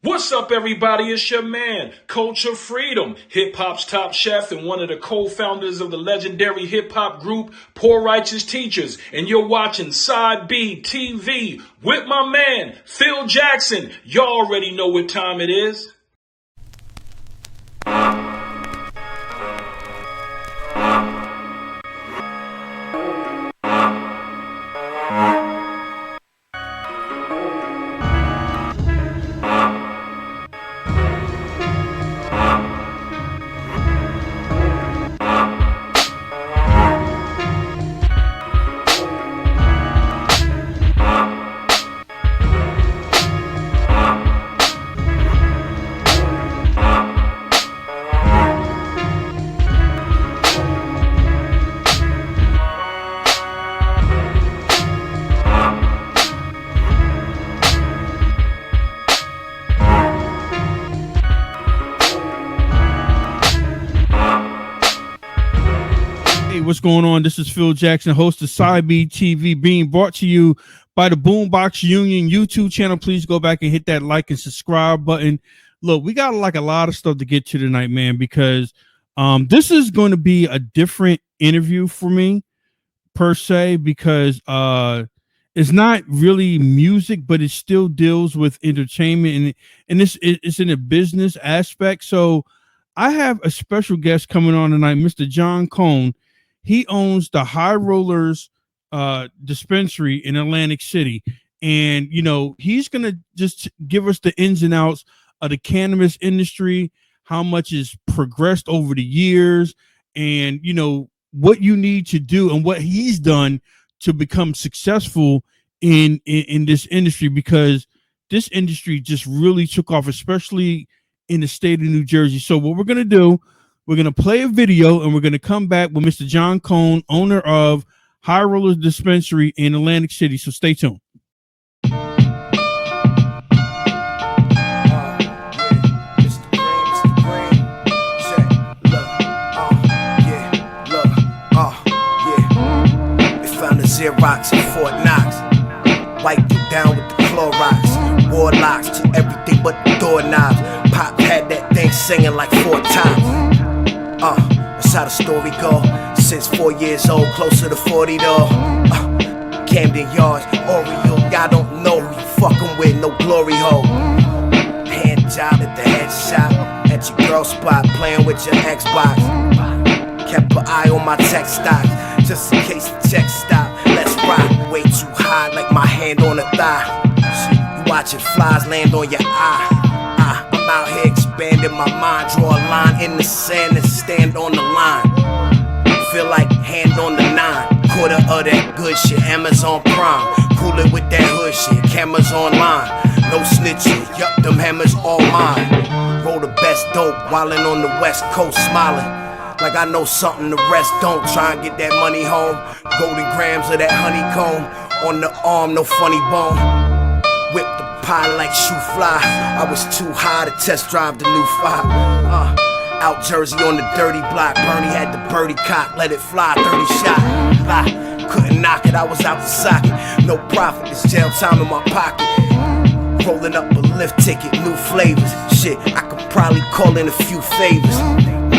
What's up, everybody? It's your man, Culture Freedom, hip hop's top chef and one of the co-founders of the legendary hip hop group Poor Righteous Teachers. And you're watching Side B TV with my man, Phil Jackson. Y'all already know what time it is. What's going on? This is Phil Jackson, host of Side B TV, being brought to you by the Boombox Union YouTube channel. Please go back and hit that like and subscribe button. Look, we got like a lot of stuff to get to tonight, man, because this is going to be a different interview for me per se, because it's not really music, but it still deals with entertainment and it's in a business aspect. So I have a special guest coming on tonight, Mr. Jon Cohn. He owns the High Rollers Dispensary in Atlantic City. And, you know, he's going to just give us the ins and outs of the cannabis industry, how much has progressed over the years, and, you know, what you need to do and what he's done to become successful in this industry, because this industry just really took off, especially in the state of New Jersey. So what we're going to do, we're going to play a video and we're going to come back with Mr. Jon Cohn, owner of High Rollers Dispensary in Atlantic City. So stay tuned. Xerox in Fort Knox, wiped it down with the Clorox, warlocks to everything but the doorknobs. Pop had that thing singing like 4 times. That's how the story go. Since 4 years old, closer to 40 though. Camden Yards, Oriole, y'all don't know who you fucking with, no glory hole. Hand job at the head shop, at your girl spot, playing with your Xbox. Kept an eye on my tech stocks, just in case the check stop. Let's rock, way too high, like my hand on the thigh. You watching flies land on your eye. I'm out here expanding my mind, draw a line in the sand and stand on the line. Feel like hand on the 9, quarter of that good shit, Amazon Prime. Coolin' with that hood shit, cameras online. No snitching, yup, them hammers all mine. Roll the best dope, wildin' on the west coast, smiling like I know something the rest don't. Try and get that money home. Golden grams of that honeycomb on the arm, no funny bone. Whip the pie like shoe fly. I was too high to test drive the new 5. Out Jersey on the dirty block. Bernie had the birdie cock, let it fly, 30 shot. Couldn't knock it, I was out the socket. No profit, it's jail time in my pocket. Rolling up a lift ticket, new flavors. Shit, I could probably call in a few favors.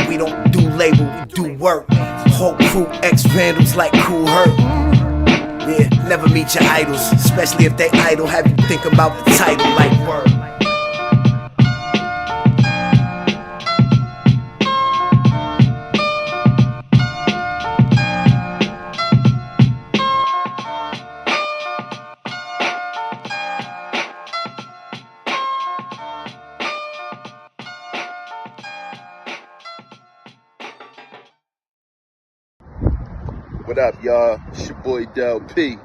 We don't do label, we do work. Whole crew ex-vandals like Cool Herc. Yeah, never meet your idols, especially if they idle. Have you think about the title like word. What up, y'all? It's your boy Del P.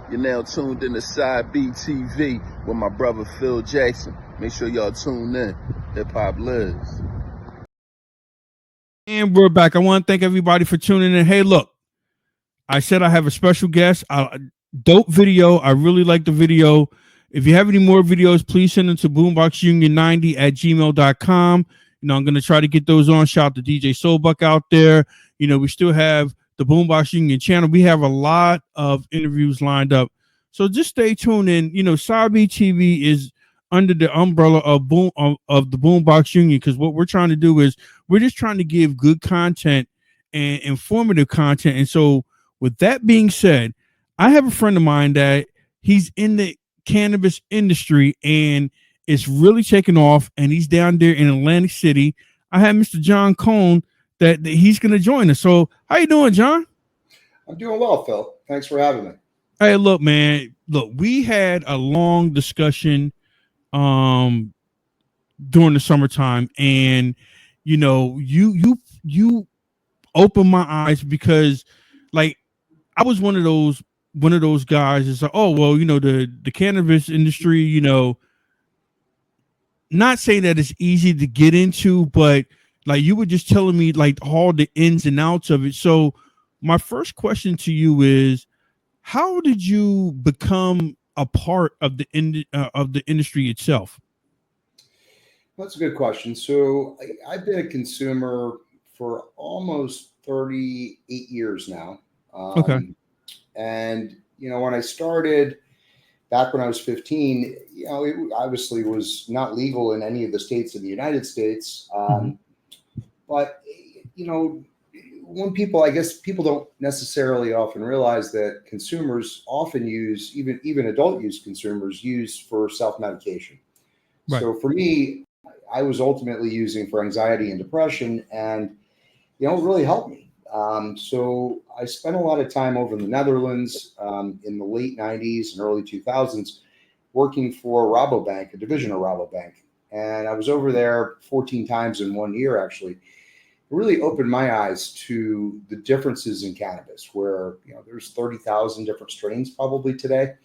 You're now tuned in to Side B TV with my brother Phil Jackson. Make sure y'all tune in. Hip Hop lives. And we're back. I want to thank everybody for tuning in. Hey, look, I said I have a special guest. Dope video. I really like the video. If you have any more videos, please send them to boomboxunion90@gmail.com. You know, I'm going to try to get those on. Shout out to DJ Soulbuck out there. You know, we still have the Boombox Union channel. We have a lot of interviews lined up. So just stay tuned in. You know, Side B TV is under the umbrella of the Boombox Union, because what we're trying to do is we're just trying to give good content and informative content. And so, with that being said, I have a friend of mine that he's in the cannabis industry and it's really taking off, and he's down there in Atlantic City. I have Mr. Jon Cohn that he's going to join us. So, how you doing, John? I'm doing well, Phil. Thanks for having me. Hey, look, man. Look, we had a long discussion during the summertime, and you opened my eyes, because like I was one of those guys that's like, oh well, the cannabis industry, not saying that it's easy to get into, but like you were just telling me like all the ins and outs of it. So my first question to you is, how did you become a part of the industry itself? That's a good question. So I've been a consumer for almost 38 years now. Okay. And, when I started back when I was 15, it obviously was not legal in any of the states of the United States. But, I guess people don't necessarily often realize that consumers often use, even adult use consumers use for self-medication. Right. So for me, I was ultimately using for anxiety and depression, and it really helped me. So I spent a lot of time over in the Netherlands in the late 90s and early 2000s working for Rabobank, a division of Rabobank. And I was over there 14 times in 1 year, actually. It really opened my eyes to the differences in cannabis, where there's 30,000 different strains probably today,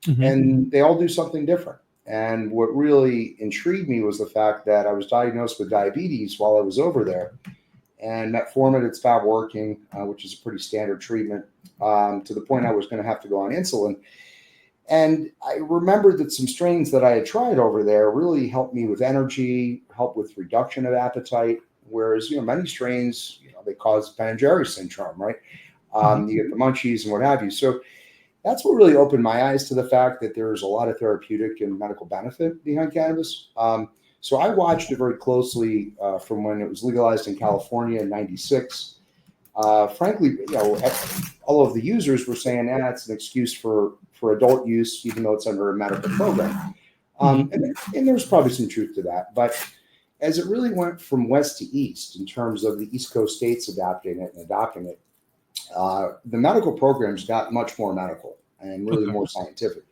and they all do something different. And what really intrigued me was the fact that I was diagnosed with diabetes while I was over there, and metformin had stopped working, which is a pretty standard treatment, to the point I was going to have to go on insulin. And I remembered that some strains that I had tried over there really helped me with energy, helped with reduction of appetite, whereas many strains, they cause Ben and Jerry's syndrome, right? You get the munchies and what have you. So that's what really opened my eyes to the fact that there's a lot of therapeutic and medical benefit behind cannabis. So I watched it very closely from when it was legalized in California in '96. Frankly, all of the users were saying, it's an excuse for adult use, even though it's under a medical program. And there's probably some truth to that. But as it really went from west to east in terms of the East Coast states adopting it, the medical programs got much more medical and really more scientific.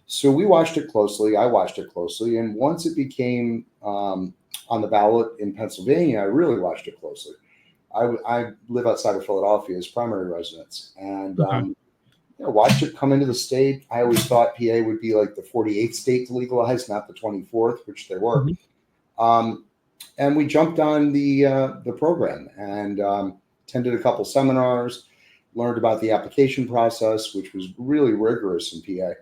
So we watched it closely. I watched it closely. And once it became on the ballot in Pennsylvania, I really watched it closely. I live outside of Philadelphia as primary residence, and watched it come into the state. I always thought PA would be like the 48th state to legalize, not the 24th, which they were. And we jumped on the program and attended a couple seminars, learned about the application process, which was really rigorous in PA.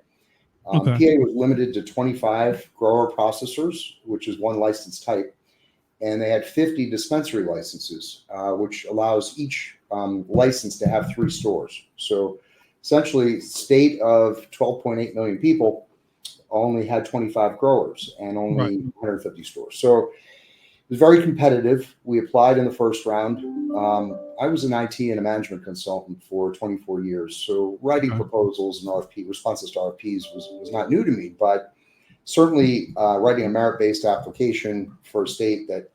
PA was limited to 25 grower processors, which is one license type. And they had 50 dispensary licenses, which allows each license to have 3 stores. So essentially, state of 12.8 million people only had 25 growers and only 150 stores. So it was very competitive. We applied in the first round. I was an IT and a management consultant for 24 years. So writing proposals and responses to RFPs was not new to me, but certainly writing a merit-based application for a state that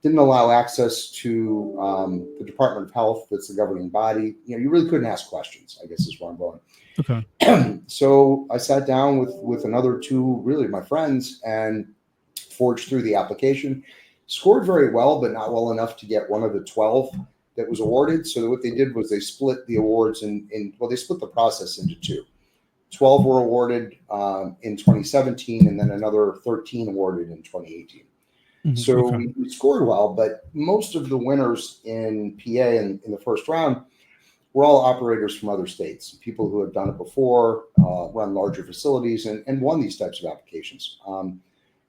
didn't allow access to the Department of Health, that's the governing body. You really couldn't ask questions, I guess is where I'm going. Okay. So I sat down with another 2, really my friends, and forged through the application. Scored very well, but not well enough to get one of the 12 that was awarded. So what they did was they split the awards they split the process into 2. 12 were awarded in 2017, and then another 13 awarded in 2018. So we scored well, but most of the winners in PA in the first round were all operators from other states, people who have done it before, run larger facilities, and won these types of applications.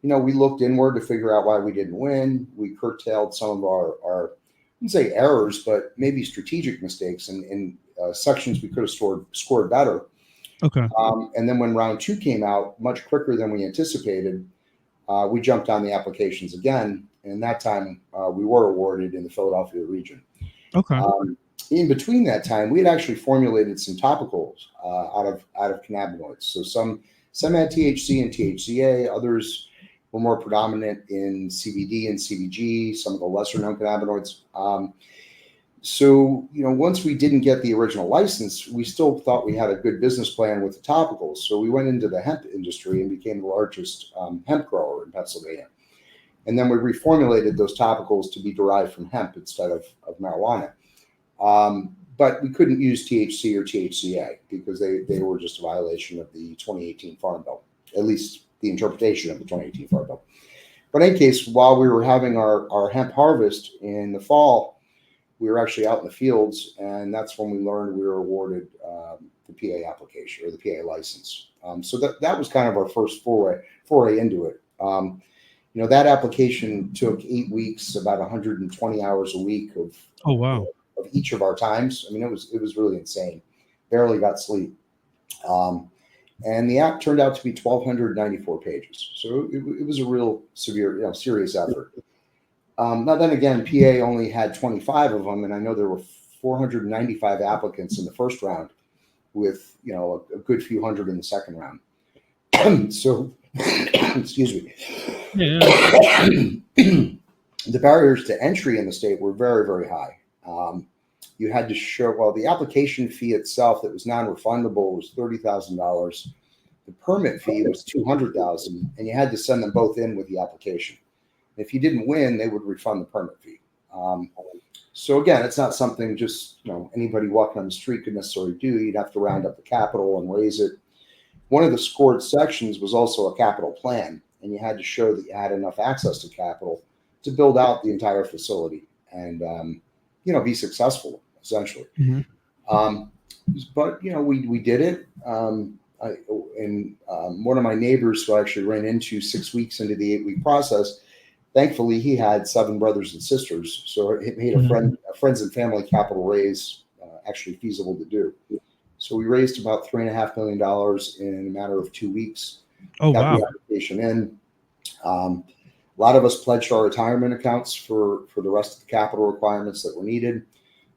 We looked inward to figure out why we didn't win. We curtailed some of our I wouldn't say errors, but maybe strategic mistakes in sections we could have scored better. Okay. And then when round 2 came out, much quicker than we anticipated, we jumped on the applications again, and that time we were awarded in the Philadelphia region. Okay. In between that time, we had actually formulated some topicals out of cannabinoids. So some had THC and THCA, others were more predominant in CBD and CBG, some of the lesser known cannabinoids. So, once we didn't get the original license, we still thought we had a good business plan with the topicals. So we went into the hemp industry and became the largest hemp grower in Pennsylvania. And then we reformulated those topicals to be derived from hemp instead of marijuana. But we couldn't use THC or THCA because they were just a violation of the 2018 Farm Bill, at least the interpretation of the 2018 Farm Bill. But in any case, while we were having our hemp harvest in the fall, we were actually out in the fields, and that's when we learned we were awarded the PA application or the PA license. So that was kind of our first foray into it. That application took 8 weeks, about 120 hours a week of of each of our times. I mean, it was really insane. Barely got sleep. And the app turned out to be 1,294 pages. So it was a real serious effort. Now then again, PA only had 25 of them, and I know there were 495 applicants in the first round, with a good few hundred in the second round. So, excuse me. Yeah. The barriers to entry in the state were very, very high. You had to show, the application fee itself that was non-refundable was $30,000. The permit fee was $200,000, and you had to send them both in with the application. If you didn't win, they would refund the permit fee. So again, it's not something just anybody walking on the street could necessarily do. You'd have to round up the capital and raise it. One of the scored sections was also a capital plan, and you had to show that you had enough access to capital to build out the entire facility and be successful essentially. Mm-hmm. But we did it. One of my neighbors who I actually ran into 6 weeks into the 8-week process, thankfully he had 7 brothers and sisters, so it made a friends and family capital raise actually feasible to do. So we raised about $3.5 million in a matter of 2 weeks. Oh, got wow. the application in. A lot of us pledged our retirement accounts for the rest of the capital requirements that were needed,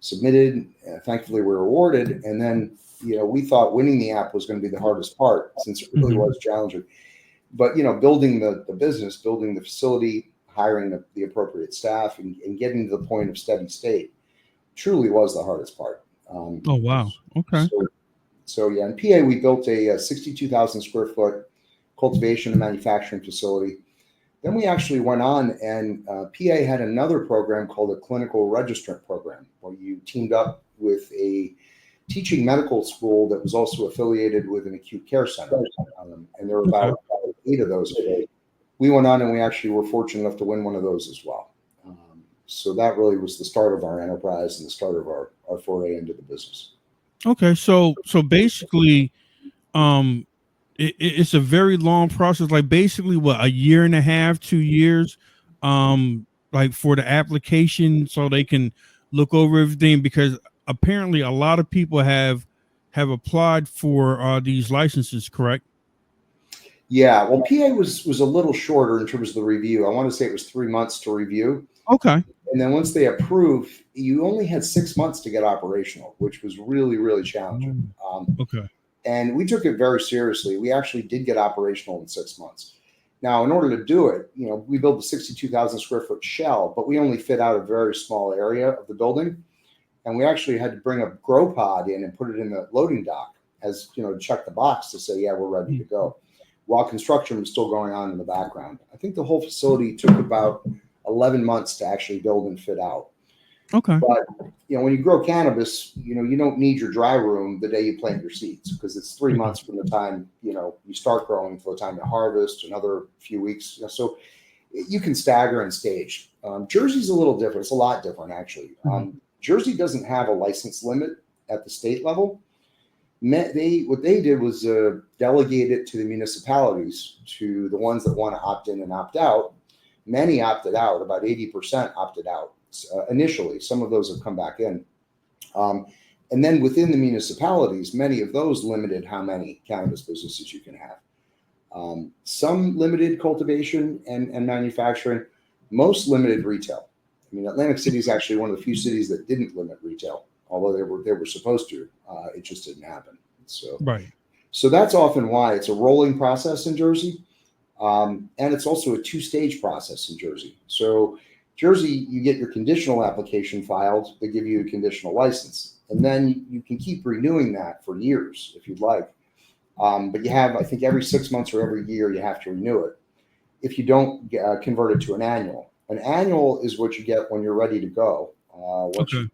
submitted. Thankfully, we were awarded. And then, we thought winning the app was going to be the hardest part, since it really was challenging. But, building the business, building the facility, hiring the appropriate staff, and getting to the point of steady state truly was the hardest part. Oh, wow. Okay. So yeah, in PA, we built a 62,000 square foot cultivation and manufacturing facility. Then we actually went on, and PA had another program called a clinical registrant program, where you teamed up with a teaching medical school that was also affiliated with an acute care center. And there were about 8 of those. We went on, and we actually were fortunate enough to win one of those as well. So that really was the start of our enterprise and the start of our foray into the business. Okay, so basically, it's a very long process. Like basically, what, a year and a half, 2 years, like for the application, so they can look over everything, because apparently a lot of people have applied for these licenses, correct? Yeah, well, PA was a little shorter in terms of the review. I want to say it was 3 months to review. Okay. And then once they approve, you only had 6 months to get operational, which was really, really challenging. Okay. And we took it very seriously. We actually did get operational in 6 months. Now, in order to do it, we built a 62,000 square foot shell, but we only fit out a very small area of the building. And we actually had to bring a grow pod in and put it in the loading dock as, to check the box to say, yeah, we're ready to go, while construction was still going on in the background. I think the whole facility took about 11 months to actually build and fit out. Okay. But, when you grow cannabis, you don't need your dry room the day you plant your seeds, because it's 3 months from the time, you start growing to the time to harvest, another few weeks. So you can stagger and stage. Jersey's a little different. It's a lot different, actually. Jersey doesn't have a license limit at the state level. What they did was delegate it to the municipalities, to the ones that want to opt in and opt out. Many opted out. About 80% opted out initially. Some of those have come back in. And then within the municipalities, many of those limited how many cannabis businesses you can have. Some limited cultivation and manufacturing, most limited retail. I mean, Atlantic City is actually one of the few cities that didn't limit retail, although they were supposed to. It just didn't happen. So, Right. So that's often why it's a rolling process in Jersey. And it's also a 2-stage process in Jersey. So Jersey, you get your conditional application filed, they give you a conditional license. And then you can keep renewing that for years if you'd like. But you have, I think every 6 months or every year, you have to renew it. If you don't convert it to an annual is what you get when you're ready to go. Once you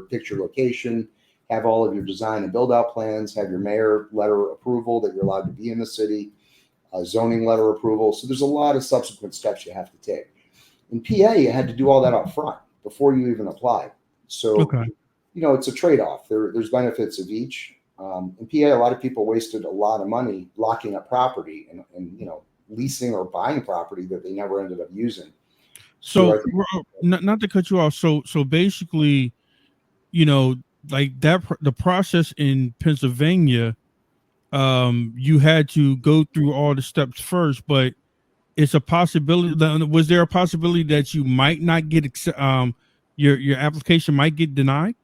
pick your location, have all of your design and build out plans, have your mayor letter approval that you're allowed to be in the city, zoning letter approval. So there's a lot of subsequent steps you have to take. In PA, you had to do all that up front before you even apply. So, it's a trade-off. There's benefits of each. In PA, a lot of people wasted a lot of money locking up property and leasing or buying property that they never ended up using. So not to cut you off. So basically, like that, the process in Pennsylvania, you had to go through all the steps first, but it's a possibility. Was there a possibility that you might not get your application might get denied?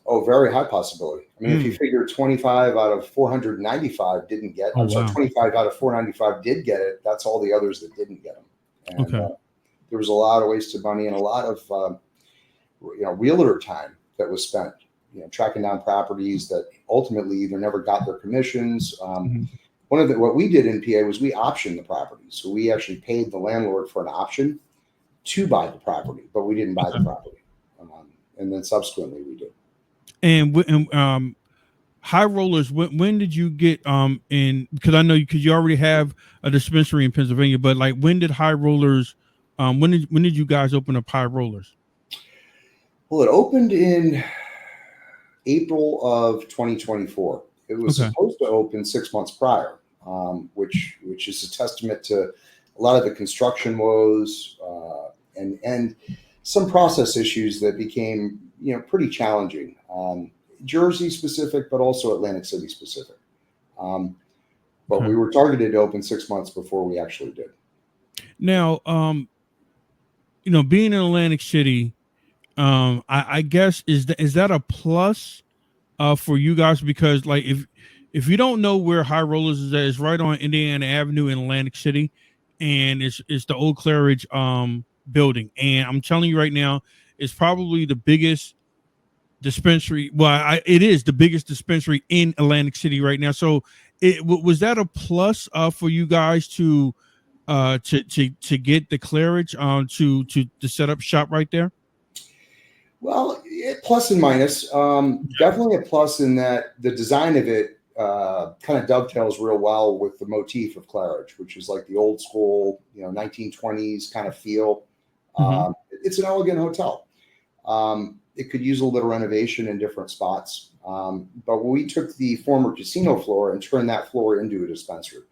Oh, very high possibility. I mean, if you figure 25 out of 495 didn't get, 25 out of 495 did get it. That's all the others that didn't get them. And there was a lot of wasted money and a lot of, realtor time that was spent, tracking down properties that ultimately either never got their commissions. What we did in PA was we optioned the property. So we actually paid the landlord for an option to buy the property, but we didn't buy the property. And then subsequently we did. And High Rollers, when did you get in? Because I know you already have a dispensary in Pennsylvania, but like when did High Rollers? When did you guys open up High Rollers? Well, it opened in April of 2024. It was supposed to open 6 months prior, which is a testament to a lot of the construction woes and some process issues that became pretty challenging. Jersey specific, but also Atlantic City specific. But we were targeted to open 6 months before we actually did. Now, being in Atlantic City, I guess is that a plus for you guys? Because like if you don't know where High Rollers is at, it's right on Indiana Avenue in Atlantic City, and it's the old Claridge building. And I'm telling you right now, it's probably the biggest dispensary. Well, it is the biggest dispensary in Atlantic City right now. So was that a plus for you guys to get the Claridge to set up shop right there? Well, plus and minus. Definitely a plus in that the design of it kind of dovetails real well with the motif of Claridge, which is like the old school, 1920s kind of feel. It's an elegant hotel. It could use a little renovation in different spots. But we took the former casino floor and turned that floor into a dispensary.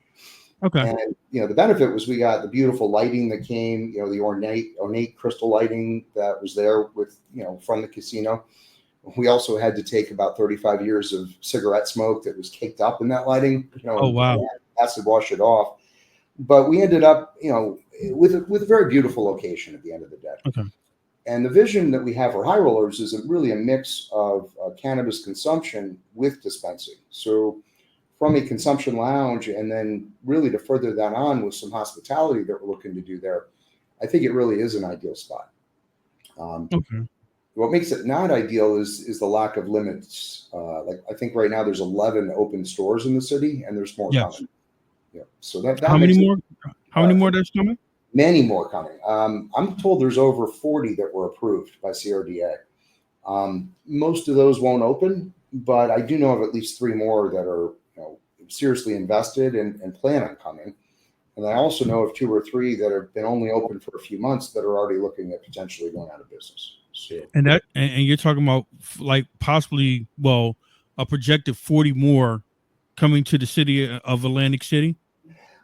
And, the benefit was we got the beautiful lighting that came, the ornate crystal lighting that was there with, from the casino. We also had to take about 35 years of cigarette smoke that was caked up in that lighting, acid wash it off. But we ended up, with a very beautiful location at the end of the day. And the vision that we have for High Rollers is really a mix of cannabis consumption with dispensing. So from a consumption lounge and then really to further that on with some hospitality that we're looking to do there, I think it really is an ideal spot. What makes it not ideal is the lack of limits. Like I think right now there's 11 open stores in the city and there's more coming. So that how many more? How many more that's coming? Many more coming. I'm told there's over 40 that were approved by CRDA. Most of those won't open, but I do know of at least 3 more that are seriously invested and plan on coming. And I also know of 2 or 3 that have been only open for a few months that are already looking at potentially going out of business. So, and you're talking about like possibly, a projected 40 more coming to the city of Atlantic City.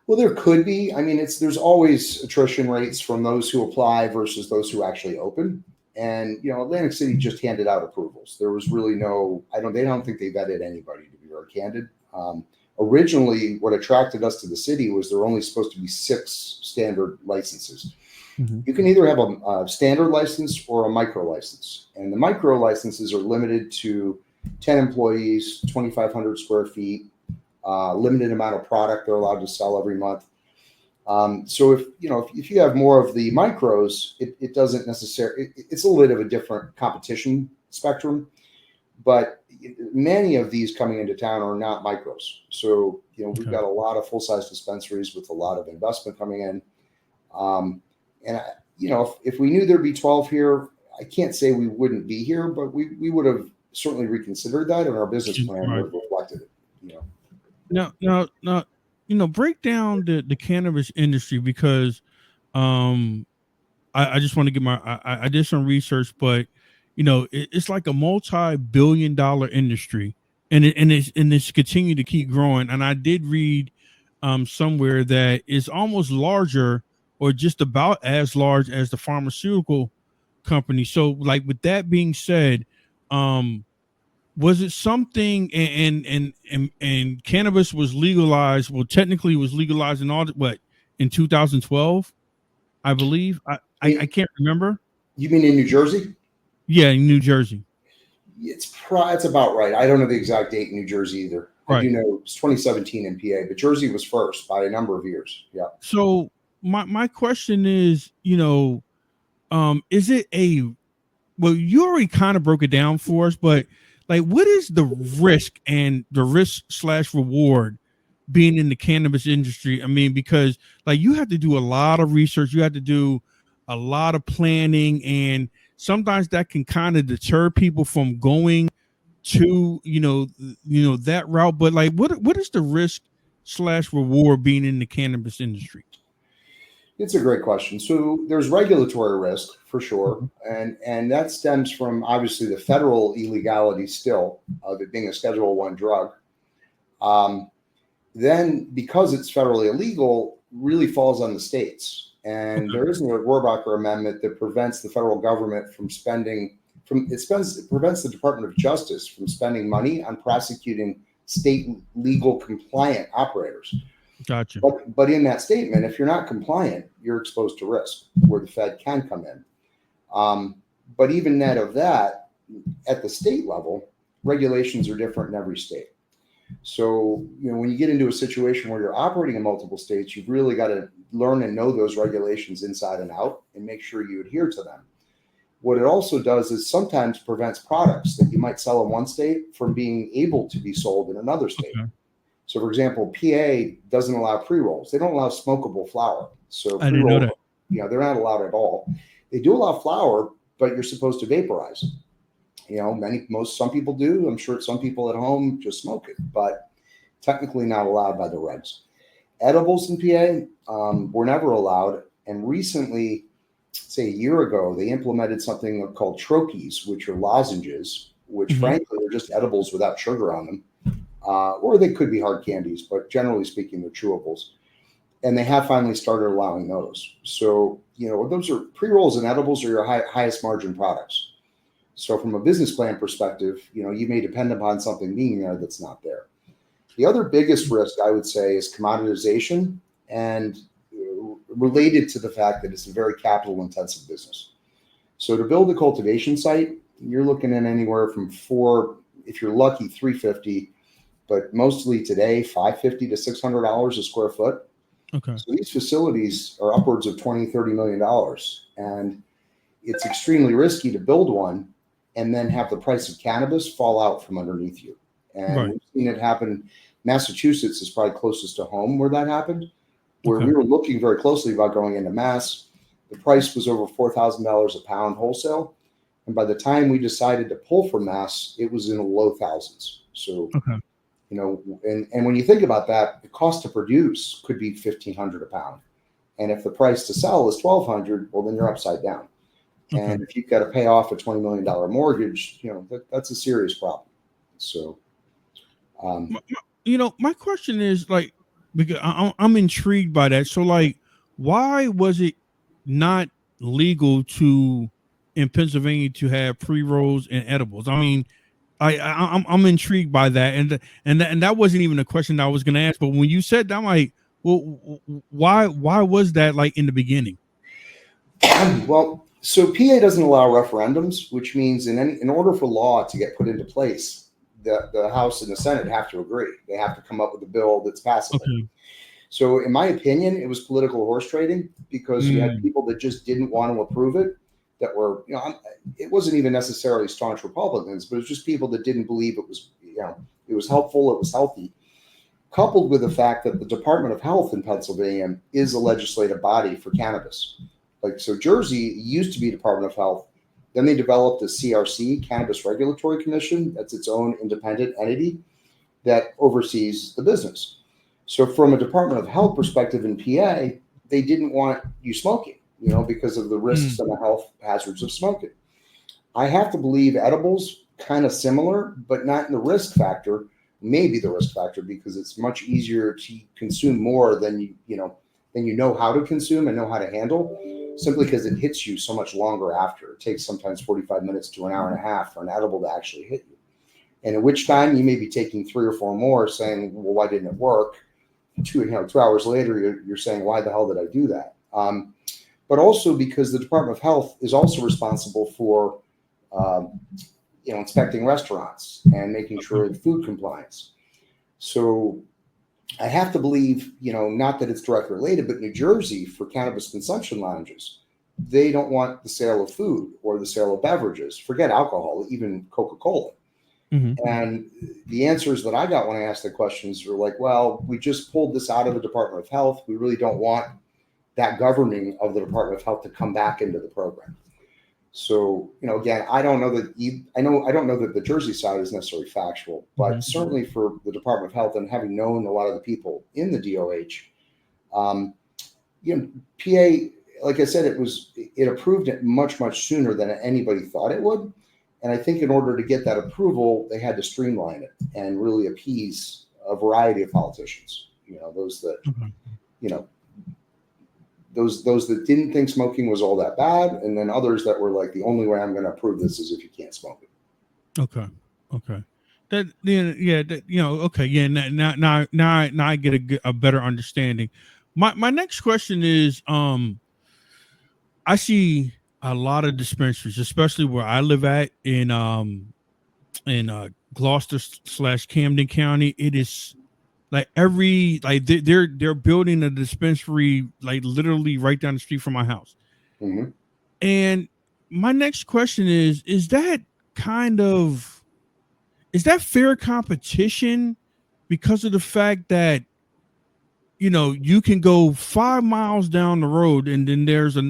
Well, there could be. I mean, there's always attrition rates from those who apply versus those who actually open. And, Atlantic City just handed out approvals. There was really they don't think they vetted anybody, to be very candid. Originally, what attracted us to the city was there were only supposed to be 6 standard licenses. Mm-hmm. You can either have a standard license or a micro license. And the micro licenses are limited to 10 employees, 2,500 square feet, limited amount of product they're allowed to sell every month. So if you have more of the micros, it doesn't necessarily, it's a little bit of a different competition spectrum, but many of these coming into town are not micros. So, we've got a lot of full-size dispensaries with a lot of investment coming in. If we knew there'd be 12 here, I can't say we wouldn't be here, but we would have certainly reconsidered that, and our business plan would have reflected it. Now, break down the cannabis industry, because I just want to get I did some research, but it's like a multi-billion-dollar industry, and it's continued to keep growing. And I did read somewhere that it's almost larger, or just about as large as the pharmaceutical company. So, like, with that being said, was it something, and cannabis was legalized? Well, technically, it was legalized in 2012, I believe. I can't remember. You mean in New Jersey? Yeah, in New Jersey. It's about right. I don't know the exact date in New Jersey either. Right. I do know it's 2017 in PA, but Jersey was first by a number of years. Yeah. So my question is, is it well, you already kind of broke it down for us, but like, what is the risk and the risk/reward being in the cannabis industry? I mean, because like, you have to do a lot of research, you have to do a lot of planning, and sometimes that can kind of deter people from going to that route. But like, what is the risk/reward being in the cannabis industry? It's a great question. So there's regulatory risk for sure, and that stems from obviously the federal illegality still of it being a Schedule I drug. Then, because it's federally illegal, really falls on the states, and there isn't a Rohrabacher Amendment that prevents the federal government from it prevents the Department of Justice from spending money on prosecuting state legal compliant operators. Gotcha. But in that statement, if you're not compliant, you're exposed to risk where the Fed can come in. But even net of that, at the state level, regulations are different in every state. So, when you get into a situation where you're operating in multiple states, you've really got to learn and know those regulations inside and out and make sure you adhere to them. What it also does is sometimes prevents products that you might sell in one state from being able to be sold in another state. Okay. So, for example, PA doesn't allow pre-rolls. They don't allow smokable flower. So I didn't know that. They're not allowed at all. They do allow flower, but you're supposed to vaporize. Some people do. I'm sure some people at home just smoke it, but technically not allowed by the regs. Edibles in PA were never allowed. And recently, say a year ago, they implemented something called troches, which are lozenges, which frankly are just edibles without sugar on them. Or they could be hard candies, but generally speaking, they're chewables. And they have finally started allowing those. So, those are pre-rolls and edibles are your highest margin products. So from a business plan perspective, you may depend upon something being there that's not there. The other biggest risk, I would say, is commoditization, and related to the fact that it's a very capital intensive business. So to build a cultivation site, you're looking at anywhere from if you're lucky, $350, but mostly today, $550 to $600 a square foot. Okay. So these facilities are upwards of $20, $30 million. And it's extremely risky to build one and then have the price of cannabis fall out from underneath you. And we've seen it happen. Massachusetts is probably closest to home where that happened, where we were looking very closely about going into Mass. The price was over $4,000 a pound wholesale. And by the time we decided to pull from Mass, it was in the low thousands. So, and when you think about that, the cost to produce could be $1,500 a pound. And if the price to sell is $1,200, well, then you're upside down. Okay. And if you've got to pay off a $20 million mortgage, that's a serious problem. So, my question is, like, because I'm intrigued by that. So, like, why was it not legal in Pennsylvania to have pre-rolls and edibles? I mean, I'm intrigued by that, and that wasn't even a question I was going to ask. But when you said that, I'm like, well, why was that like in the beginning? Well, so PA doesn't allow referendums, which means in order for law to get put into place, the House and the Senate have to agree. They have to come up with a bill that's passable. Okay. So, in my opinion, it was political horse trading because you had people that just didn't want to approve it. That were, it wasn't even necessarily staunch Republicans, but it was just people that didn't believe it was, it was helpful, it was healthy. Coupled with the fact that the Department of Health in Pennsylvania is a legislative body for cannabis. Like, so Jersey used to be Department of Health. Then they developed a CRC, Cannabis Regulatory Commission. That's its own independent entity that oversees the business. So from a Department of Health perspective in PA, they didn't want you smoking, because of the risks and the health hazards of smoking. I have to believe edibles kind of similar, but not in the risk factor, maybe the risk factor, because it's much easier to consume more than you know how to consume and know how to handle, simply because it hits you so much longer after. It takes sometimes 45 minutes to an hour and a half for an edible to actually hit you. And at which time you may be taking 3 or 4 more saying, well, why didn't it work? 2 hours later, you're saying, why the hell did I do that? But also because the Department of Health is also responsible for, inspecting restaurants and making sure the food compliance. So I have to believe, not that it's directly related, but New Jersey, for cannabis consumption lounges, they don't want the sale of food or the sale of beverages. Forget alcohol, even Coca-Cola. And the answers that I got when I asked the questions were like, well, we just pulled this out of the Department of Health. We really don't want that governing of the Department of Health to come back into the program. So, again, I don't know that the Jersey side is necessarily factual, but certainly for the Department of Health, and having known a lot of the people in the DOH, PA, like I said, it approved it much, much sooner than anybody thought it would. And I think in order to get that approval, they had to streamline it and really appease a variety of politicians. Those that, those that didn't think smoking was all that bad, and then others that were like, the only way I'm going to approve this is if you can't smoke it. Okay. Now I get a better understanding. My next question is, I see a lot of dispensaries, especially where I live at in Gloucester / Camden County. It is like they're building a dispensary like literally right down the street from my house. And my next question is that fair competition, because of the fact that you can go 5 miles down the road and then there's a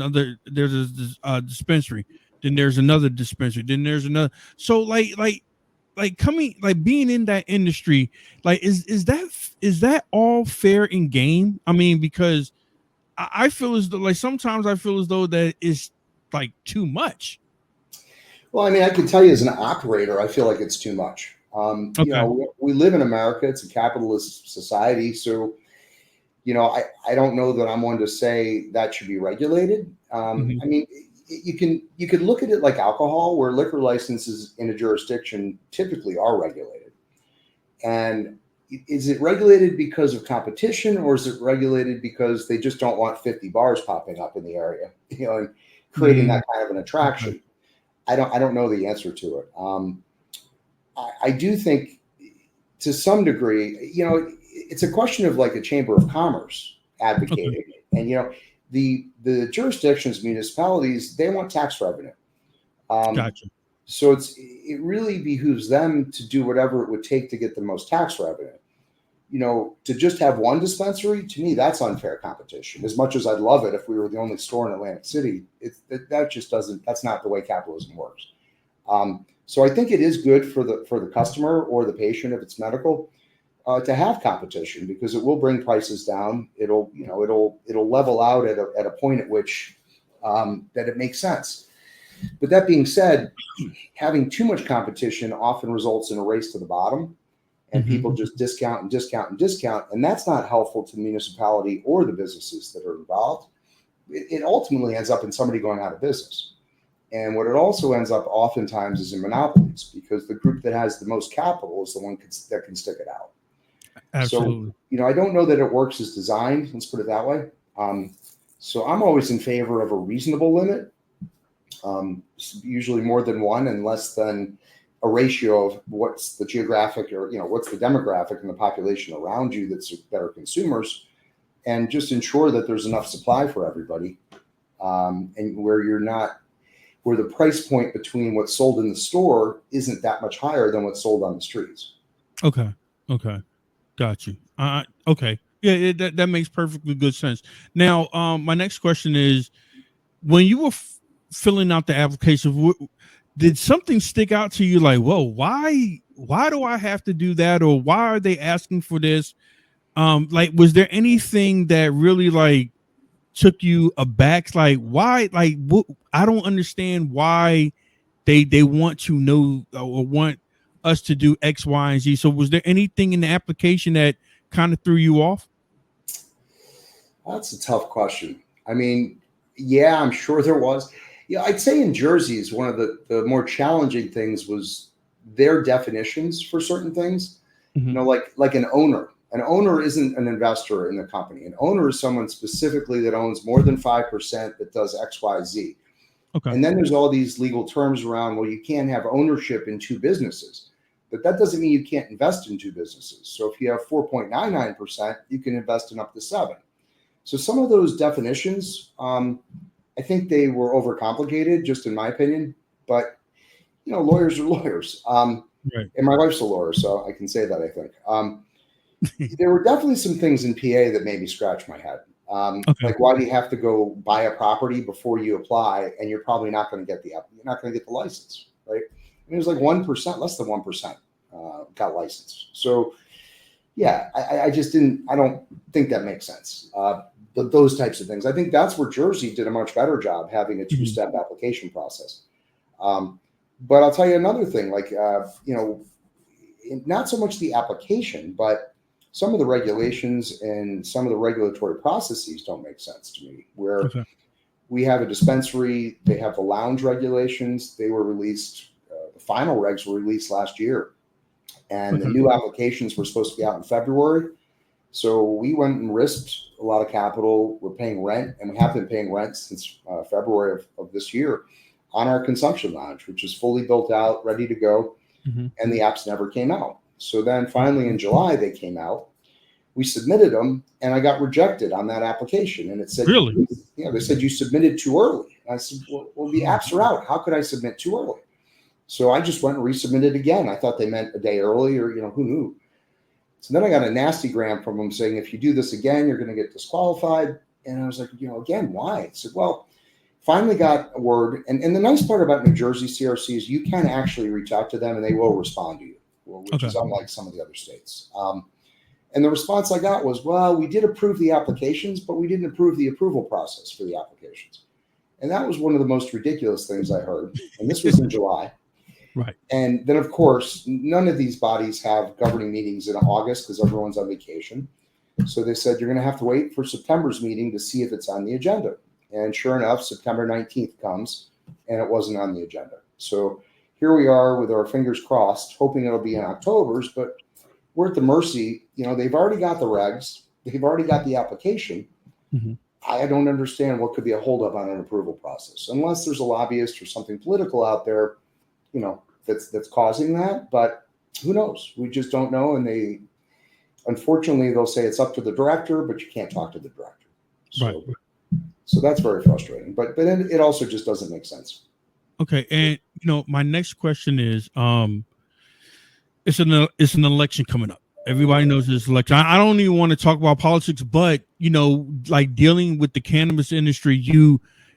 dispensary, then there's another dispensary, then there's another. So being in that industry, like is that all fair in game? I mean, because I feel as though sometimes I feel as though that is like too much. Well, I mean, I can tell you as an operator, I feel like it's too much. We live in America. It's a capitalist society. So, I don't know that I'm one to say that should be regulated. I mean, you could look at it like alcohol, where liquor licenses in a jurisdiction typically are regulated. And is it regulated because of competition, or is it regulated because they just don't want 50 bars popping up in the area, and creating that kind of an attraction? I don't know the answer to it. I do think to some degree, it's a question of like a chamber of commerce advocating it. And, the jurisdictions, municipalities, they want tax revenue. Gotcha. So it really behooves them to do whatever it would take to get the most tax revenue. To just have one dispensary, to me, that's unfair competition. As much as I'd love it if we were the only store in Atlantic City, that's not the way capitalism works. So I think it is good for the customer or the patient, if it's medical, to have competition, because it will bring prices down. It'll level out at a point at which that it makes sense. But that being said, having too much competition often results in a race to the bottom, and people just discount and discount and discount, and that's not helpful to the municipality or the businesses that are involved. It ultimately ends up in somebody going out of business. And what it also ends up oftentimes is in monopolies, because the group that has the most capital is the one that can stick it out. Absolutely. So, I don't know that it works as designed. Let's put it that way. So I'm always in favor of a reasonable limit, usually more than one and less than a ratio of what's the geographic or, what's the demographic and the population around you that are consumers, and just ensure that there's enough supply for everybody, and where the price point between what's sold in the store isn't that much higher than what's sold on the streets. Okay. Got you. Okay. Yeah, that makes perfectly good sense. Now, my next question is, when you were filling out the application, did something stick out to you like, whoa, why do I have to do that? Or why are they asking for this? Like, was there anything that really like took you aback? Like, why, I don't understand why they want to know or want us to do X, Y, and Z. So was there anything in the application that kind of threw you off? That's a tough question. I mean, yeah, I'm sure there was. Yeah, I'd say in Jersey's, one of the more challenging things was their definitions for certain things. Mm-hmm. Like an owner. An owner isn't an investor in the company. An owner is someone specifically that owns more than 5% that does X, Y, Z. Okay. And then there's all these legal terms around, well, you can't have ownership in two businesses, but that doesn't mean you can't invest in two businesses. So if you have 4.99%, you can invest in up to 7. So some of those definitions, I think they were overcomplicated, just in my opinion. But lawyers are lawyers, right. And my wife's a lawyer, so I can say that. I think there were definitely some things in PA that made me scratch my head. Okay. Like, why do you have to go buy a property before you apply, and you're probably not going to get the license, right? I mean, it was like 1%, less than 1% got licensed. So yeah, I don't think that makes sense. Those types of things. I think that's where Jersey did a much better job, having a 2-step application process. But I'll tell you another thing, like, not so much the application, but some of the regulations and some of the regulatory processes don't make sense to me, where we have a dispensary, they have the lounge regulations. They were released, the final regs were released last year, and the new applications were supposed to be out in February. So we went and risked a lot of capital. We're paying rent, and we have been paying rent since February of this year on our consumption lounge, which is fully built out, ready to go. Mm-hmm. And the apps never came out. So then finally in July, they came out. We submitted them, and I got rejected on that application. And it said, really? They said you submitted too early. And I said, well, the apps are out. How could I submit too early? So I just went and resubmitted again. I thought they meant a day early, or, who knew? So then I got a nasty gram from them saying, if you do this again, you're going to get disqualified. And I was like, again, why? I said, well, finally got a word. And the nice part about New Jersey CRC is you can actually reach out to them and they will respond to you, which is unlike some of the other states. And the response I got was, well, we did approve the applications, but we didn't approve the approval process for the applications. And that was one of the most ridiculous things I heard. And this was in July. Right. And then, of course, none of these bodies have governing meetings in August because everyone's on vacation. So they said, you're going to have to wait for September's meeting to see if it's on the agenda. And sure enough, September 19th comes, and it wasn't on the agenda. So here we are with our fingers crossed, hoping it'll be in October's, but we're at the mercy. They've already got the regs. They've already got the application. Mm-hmm. I don't understand what could be a holdup on an approval process, unless there's a lobbyist or something political out there, that's causing that. But who knows? We just don't know. And unfortunately, they'll say it's up to the director, but you can't talk to the director. So, right. So that's very frustrating. But then it also just doesn't make sense. Okay, and my next question is, it's an election coming up. Everybody knows this election. I don't even want to talk about politics, but like dealing with the cannabis industry,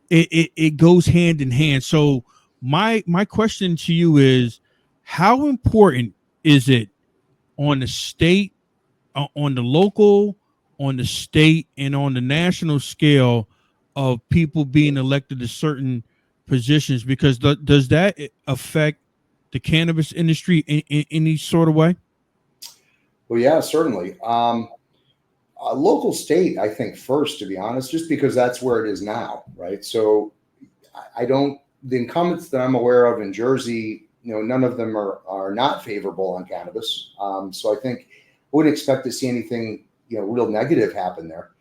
it goes hand in hand. So my question to you is, how important is it on the state, on the local, on the state, and on the national scale of people being elected to certain positions? Because does that affect the cannabis industry in any sort of way? Well, yeah, certainly. Local state, I think first, to be honest, just because that's where it is now, right? So I don't the incumbents that I'm aware of in Jersey, none of them are not favorable on cannabis. So I think I wouldn't expect to see anything, real negative happen there.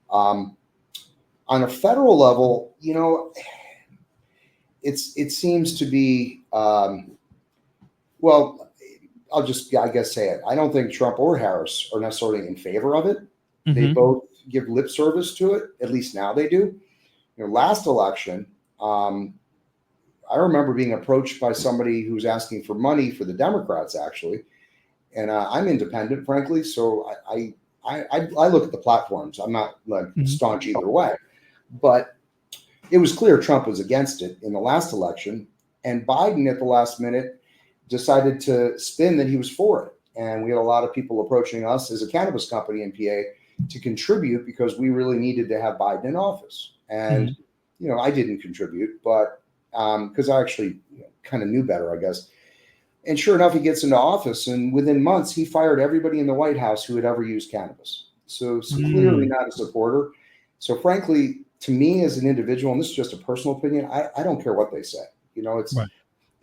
On a federal level, it seems to be, well, I'll just, I guess, say it. I don't think Trump or Harris are necessarily in favor of it. Mm-hmm. They both give lip service to it. At least now they do. Last election, I remember being approached by somebody who's asking for money for the Democrats, actually. And I'm independent, frankly. So I look at the platforms. I'm not like staunch either way. But it was clear Trump was against it in the last election. And Biden at the last minute decided to spin that he was for it. And we had a lot of people approaching us as a cannabis company in PA to contribute because we really needed to have Biden in office. And, I didn't contribute, but because I actually kind of knew better, I guess. And sure enough, he gets into office, and within months, he fired everybody in the White House who had ever used cannabis. So clearly not a supporter. So frankly, to me as an individual, and this is just a personal opinion, I don't care what they say. It's right.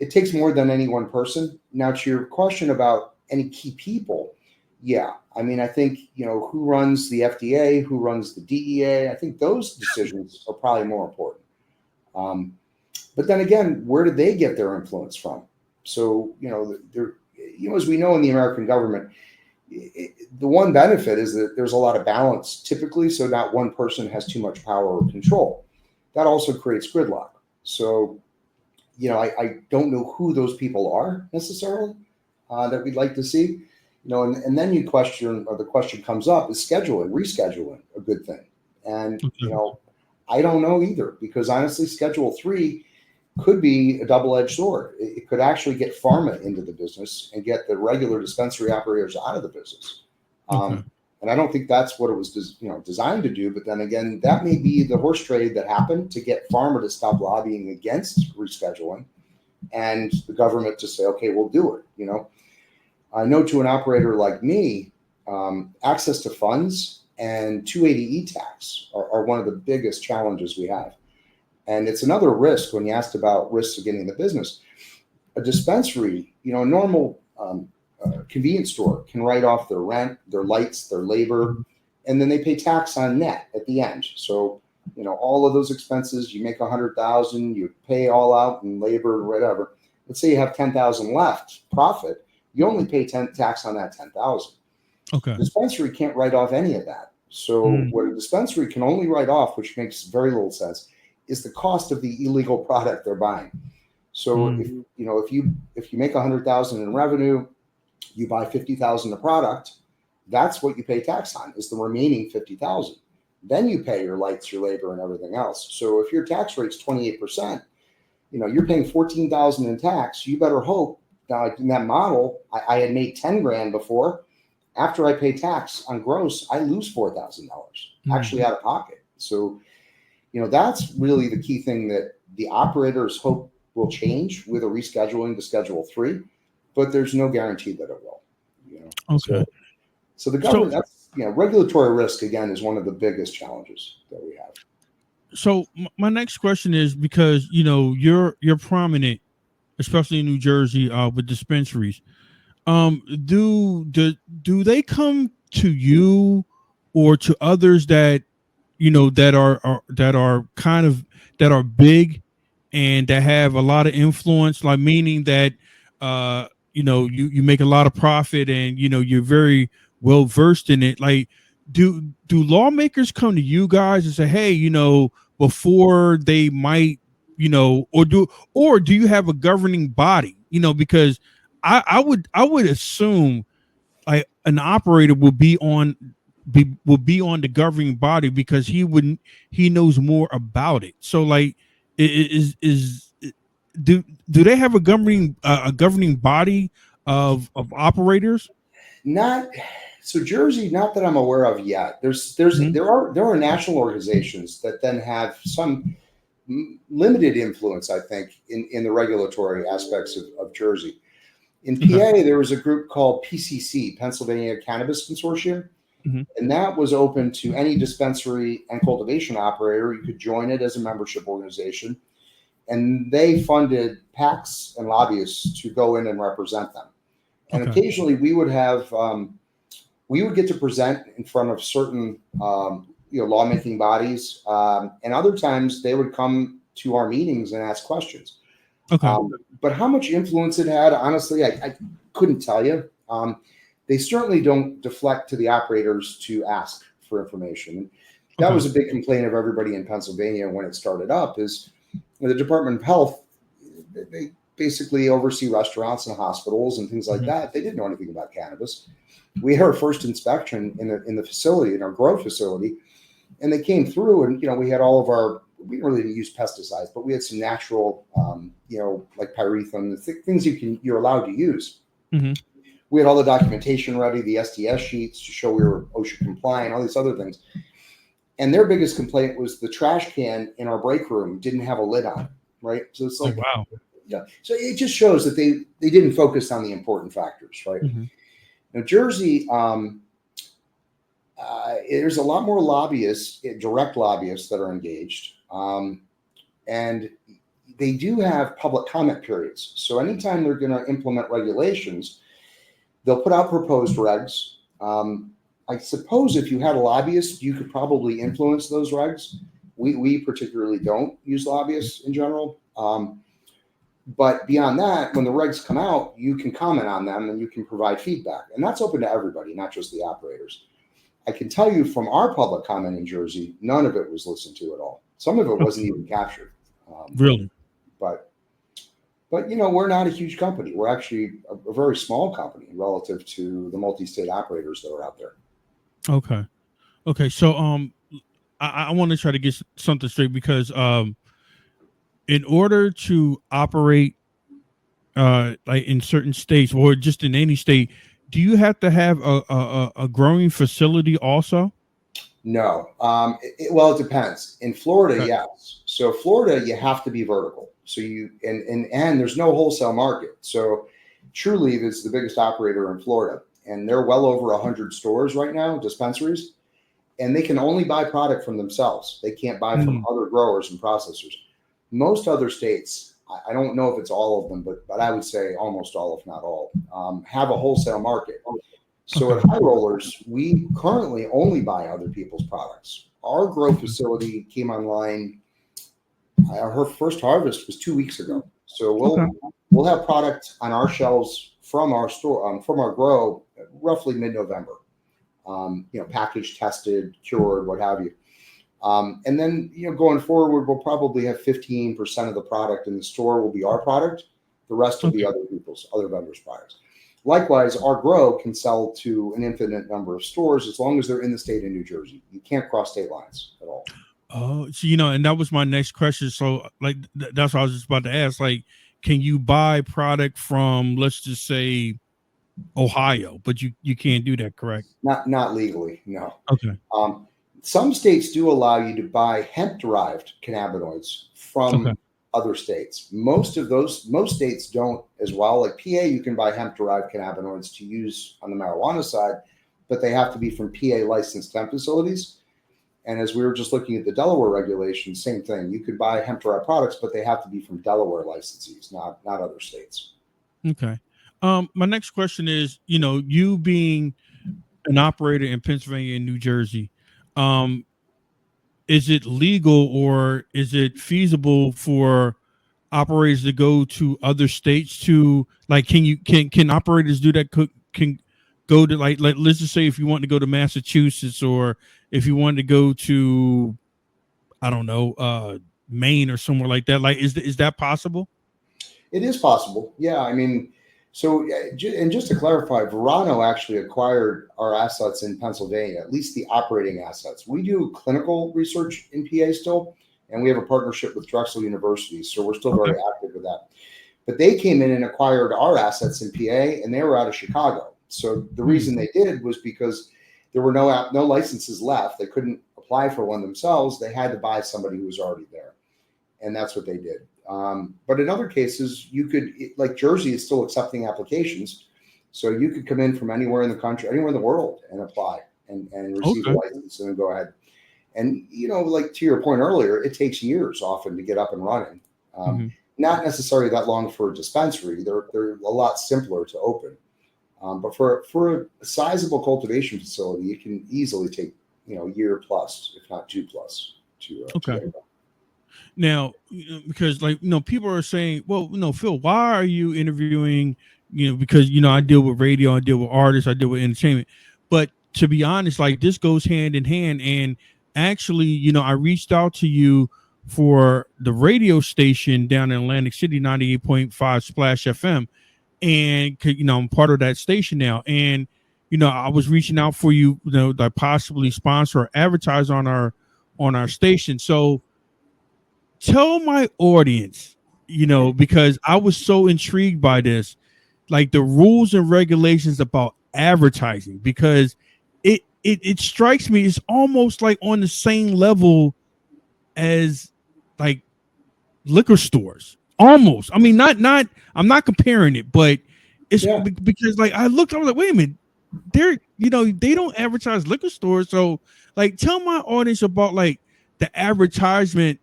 It takes more than any one person. Now, to your question about any key people, yeah. I mean, I think, who runs the FDA, who runs the DEA, I think those decisions are probably more important. But then again, where did they get their influence from? So, as we know in the American government, the one benefit is that there's a lot of balance typically, so not one person has too much power or control. That also creates gridlock. So, I don't know who those people are necessarily that we'd like to see, and then the question comes up, is rescheduling a good thing? And, I don't know either, because honestly, Schedule 3 could be a double-edged sword. It could actually get pharma into the business and get the regular dispensary operators out of the business. And I don't think that's what it was designed to do. But then again, that may be the horse trade that happened to get pharma to stop lobbying against rescheduling and the government to say, okay, we'll do it. I know to an operator like me, access to funds and 280E tax are one of the biggest challenges we have. And it's another risk when you asked about risks of getting in the business. A dispensary, a normal convenience store can write off their rent, their lights, their labor, and then they pay tax on net at the end. So, all of those expenses, you make $100,000, you pay all out in labor or whatever. Let's say you have $10,000 left profit, you only pay tax on that $10,000. Okay. The dispensary can't write off any of that. So what a dispensary can only write off, which makes very little sense, is the cost of the illegal product they're buying. So if you make $100,000 in revenue, you buy $50,000 of product, that's what you pay tax on, is the remaining $50,000. Then you pay your lights, your labor, and everything else. So if your tax rate's 28%, you're paying $14,000 in tax. You better hope. Now in that model, I had made 10 grand before. After I pay tax on gross, I lose $4,000 actually out of pocket. So, that's really the key thing that the operators hope will change with a rescheduling to Schedule 3, but there's no guarantee that it will. Okay. So the government, regulatory risk again is one of the biggest challenges that we have. So my next question is, because you're prominent, especially in New Jersey, with dispensaries. Do they come to you or to others that that are big and that have a lot of influence, like meaning that you make a lot of profit and you're very well versed in it? Like, do lawmakers come to you guys and say, hey, before they might, or do you have a governing body? Because I would assume like an operator would be on the governing body, because he knows more about it. So like, do they have a governing body of operators? Not so Jersey, not that I'm aware of yet. There are national organizations that then have some limited influence, I think, in the regulatory aspects of Jersey. In PA, there was a group called PCC, Pennsylvania Cannabis Consortium, and that was open to any dispensary and cultivation operator. You could join it as a membership organization. and they funded PACs and lobbyists to go in and represent them. And occasionally we would have, we would get to present in front of certain, lawmaking bodies. And other times they would come to our meetings and ask questions. But how much influence it had, honestly, I couldn't tell you. They certainly don't deflect to the operators to ask for information. That was a big complaint of everybody in Pennsylvania when it started up, is the Department of Health, they basically oversee restaurants and hospitals and things like that. They didn't know anything about cannabis. We had our first inspection in the facility, in our grow facility, and they came through, and we had all of our, we didn't really use pesticides, but we had some natural, like pyrethrum, things you're allowed to use. We had all the documentation ready, the STS sheets to show we were OSHA compliant, all these other things. And their biggest complaint was the trash can in our break room didn't have a lid on it, right? So it's like, wow. Yeah. So it just shows that they didn't focus on the important factors, right? Now, Jersey, there's a lot more lobbyists, direct lobbyists that are engaged. And they do have public comment periods. So anytime they're going to implement regulations, they'll put out proposed regs. I suppose if you had a lobbyist, you could probably influence those regs. We particularly don't use lobbyists in general. But beyond that, when the regs come out, you can comment on them and you can provide feedback. And that's open to everybody, not just the operators. I can tell you from our public comment in Jersey, none of it was listened to at all. Some of it wasn't even captured. Really? But we're not a huge company. We're actually a very small company relative to the multi-state operators that are out there. Okay. So I want to try to get something straight, because in order to operate like in certain states or just in any state, do you have to have a growing facility also? No. Well, it depends. In Florida, yes. So Florida, you have to be vertical. So and there's no wholesale market. So Trulieve is the biggest operator in Florida, and they're well over 100 stores right now, dispensaries, and they can only buy product from themselves. They can't buy from other growers and processors. Most other states, I don't know if it's all of them, but I would say almost all, if not all, have a wholesale market. So at High Rollers, we currently only buy other people's products. Our grow facility came online. Her first harvest was 2 weeks ago. So we'll have product on our shelves from our store, from our grow, roughly mid-November. Packaged, tested, cured, what have you. And then, going forward, we'll probably have 15% of the product in the store will be our product. The rest will be other vendors' products. Likewise, our grow can sell to an infinite number of stores as long as they're in the state of New Jersey. You can't cross state lines at all. Oh, so, and that was my next question. So, like, that's what I was just about to ask. Like, can you buy product from, let's just say, Ohio, but you can't do that, correct? Not legally, no. Okay. Some states do allow you to buy hemp-derived cannabinoids from other states. Most states don't as well. Like PA, you can buy hemp-derived cannabinoids to use on the marijuana side, but they have to be from PA licensed hemp facilities. And as we were just looking at the Delaware regulations, same thing. You could buy hemp-derived products, but they have to be from Delaware licensees, not other states. Okay. My next question is, you being an operator in Pennsylvania and New Jersey, is it legal or is it feasible for operators to go to other states to, like, can operators do that? Can go to like let's just say if you want to go to Massachusetts, or if you wanted to go to, I don't know, Maine or somewhere like that. Like, is that possible? It is possible. Yeah. I mean, so, and just to clarify, Verano actually acquired our assets in Pennsylvania, at least the operating assets. We do clinical research in PA still, and we have a partnership with Drexel University. So we're still very active with that. But they came in and acquired our assets in PA, and they were out of Chicago. So the reason they did was because there were no licenses left. They couldn't apply for one themselves. They had to buy somebody who was already there. And that's what they did. But in other cases, you could, like Jersey is still accepting applications. So you could come in from anywhere in the country, anywhere in the world, and apply and receive a license and then go ahead. And, like to your point earlier, it takes years often to get up and running. Not necessarily that long for a dispensary. They're a lot simpler to open. But for a sizable cultivation facility, it can easily take, a year plus, if not 2+ to get it done. Now, because people are saying, well, Phil, why are you interviewing, because, I deal with radio, I deal with artists, I deal with entertainment. But to be honest, like this goes hand in hand. And actually, I reached out to you for the radio station down in Atlantic City, 98.5 Splash FM. And, I'm part of that station now. And, I was reaching out for you, to possibly sponsor or advertise on our station. So, tell my audience, because I was so intrigued by this, like the rules and regulations about advertising, because it strikes me it's almost like on the same level as like liquor stores. Almost. I mean, not I'm not comparing it, but it's because like I was like, wait a minute, they're they don't advertise liquor stores. So like tell my audience about like the advertisement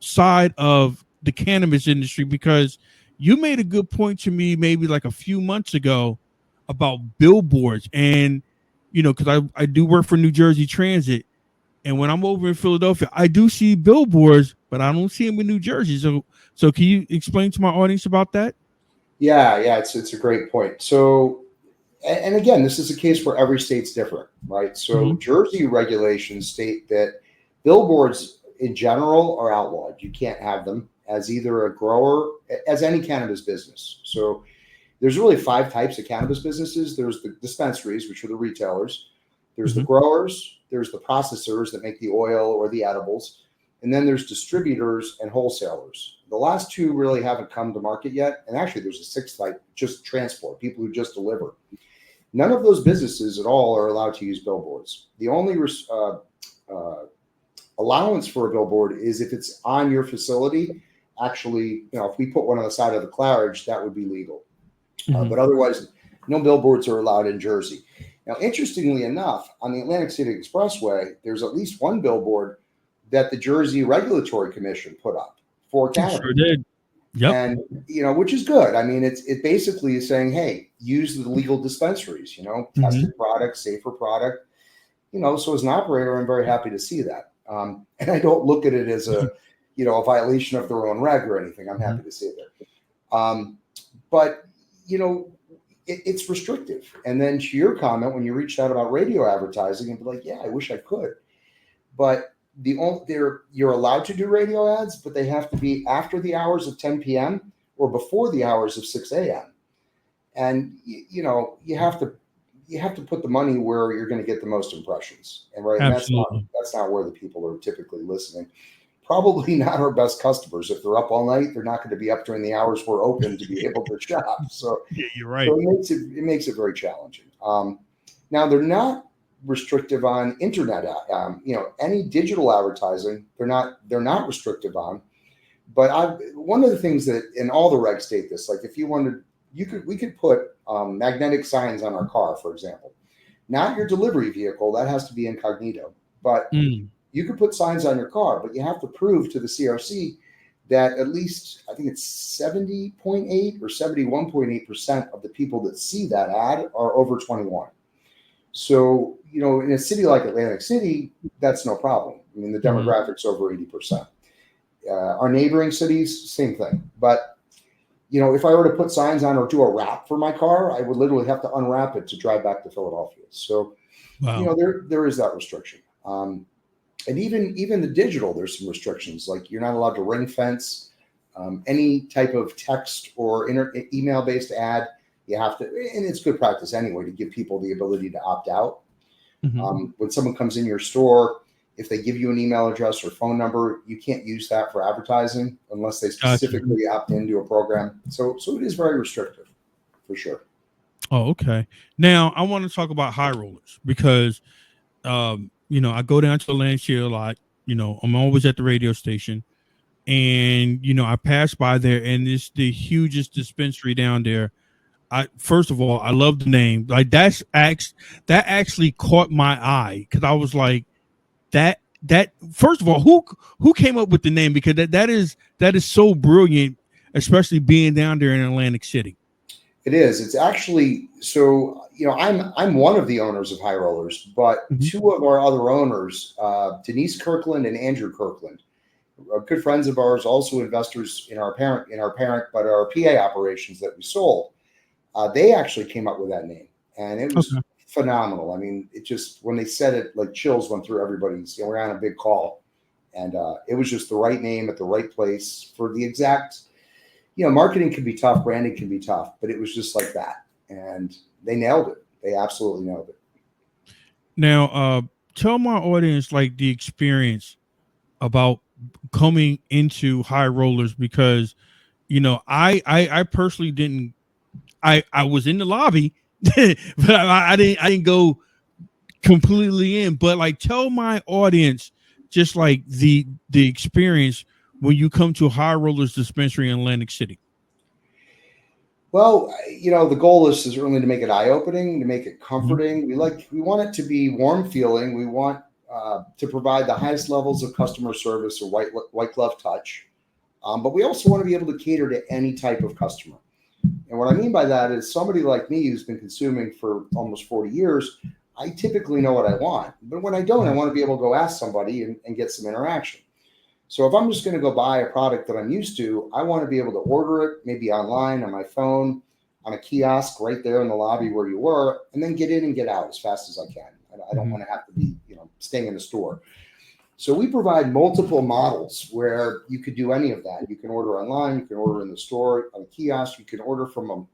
side of the cannabis industry, because you made a good point to me maybe like a few months ago about billboards. And because I do work for New Jersey Transit, and when I'm over in Philadelphia I do see billboards, but I don't see them in New Jersey. So can you explain to my audience about that? Yeah, it's a great point. So, and again, this is a case where every state's different, right? So Jersey regulations state that billboards in general are outlawed. You can't have them as either a grower, as any cannabis business. So there's really 5 types of cannabis businesses. There's the dispensaries, which are the retailers. There's the growers. There's the processors that make the oil or the edibles. And then there's distributors and wholesalers. The last 2 really haven't come to market yet. And actually there's a 6th type, just transport, people who just deliver. None of those businesses at all are allowed to use billboards. The only allowance for a billboard is if it's on your facility. Actually, if we put one on the side of the carriage, that would be legal. But otherwise, no billboards are allowed in Jersey. Now, interestingly enough, on the Atlantic City Expressway, there's at least one billboard that the Jersey Regulatory Commission put up for cannabis. Sure did. Yep. And which is good. I mean, it basically is saying, hey, use the legal dispensaries, tested product, safer product. So as an operator, I'm very happy to see that. And I don't look at it as a violation of their own reg or anything. I'm happy to see that. But it's restrictive. And then to your comment, when you reached out about radio advertising, and be like, yeah, I wish I could. But you're allowed to do radio ads, but they have to be after the hours of 10 p.m. or before the hours of 6 a.m. And you have to put the money where you're going to get the most impressions. And that's not where the people are typically listening. Probably not our best customers. If they're up all night, they're not going to be up during the hours we're open to be able to shop. So yeah, you're right. So it makes it very challenging. Now they're not restrictive on internet. Any digital advertising, they're not restrictive on. But one of the things that in all the regs state this, like if you wanted, we could put magnetic signs on our car, for example. Not your delivery vehicle, that has to be incognito. But you could put signs on your car, but you have to prove to the CRC that at least, I think it's 70.8 or 71.8% of the people that see that ad are over 21. So, in a city like Atlantic City, that's no problem. I mean, the demographic's over 80%. Our neighboring cities, same thing. But, if I were to put signs on or do a wrap for my car, I would literally have to unwrap it to drive back to Philadelphia. So, wow. There is that restriction. And even the digital, there's some restrictions. Like you're not allowed to ring fence any type of text or email-based ad. You have to, and it's good practice anyway, to give people the ability to opt out. When someone comes in your store, if they give you an email address or phone number, you can't use that for advertising unless they specifically opt into a program. So it is very restrictive, for sure. Oh, okay. Now I want to talk about High Rollers because, I go down to the land share a lot. I'm always at the radio station, and I pass by there, and it's the hugest dispensary down there. First of all, I love the name. Like that actually caught my eye because I was like, that that first of all, who came up with the name? Because that is so brilliant, especially being down there in Atlantic City. It is. It's actually, so, I'm one of the owners of High Rollers, but two of our other owners, Denise Kirkland and Andrew Kirkland, are good friends of ours, also investors in our parent, but our PA operations that we sold. They actually came up with that name, and it was phenomenal. I mean, it just, when they said it, like chills went through everybody's. We're on a big call, and it was just the right name at the right place for the exact. Marketing can be tough, branding can be tough, but it was just like that, and they nailed it. They absolutely nailed it. Now, tell my audience like the experience about coming into High Rollers, because I personally didn't. I was in the lobby, but I didn't go completely in. But like, tell my audience just like the experience when you come to High Rollers Dispensary in Atlantic City. Well, the goal is certainly to make it eye-opening, to make it comforting. We want it to be warm feeling. We want to provide the highest levels of customer service or white glove touch. But we also want to be able to cater to any type of customer. And what I mean by that is somebody like me who's been consuming for almost 40 years, I typically know what I want. But when I don't, I want to be able to go ask somebody and get some interaction. So if I'm just going to go buy a product that I'm used to, I want to be able to order it maybe online, on my phone, on a kiosk right there in the lobby where you were, and then get in and get out as fast as I can. I don't want to have to be, staying in the store. So we provide multiple models where you could do any of that. You can order online, you can order in the store, on a kiosk, you can order from them.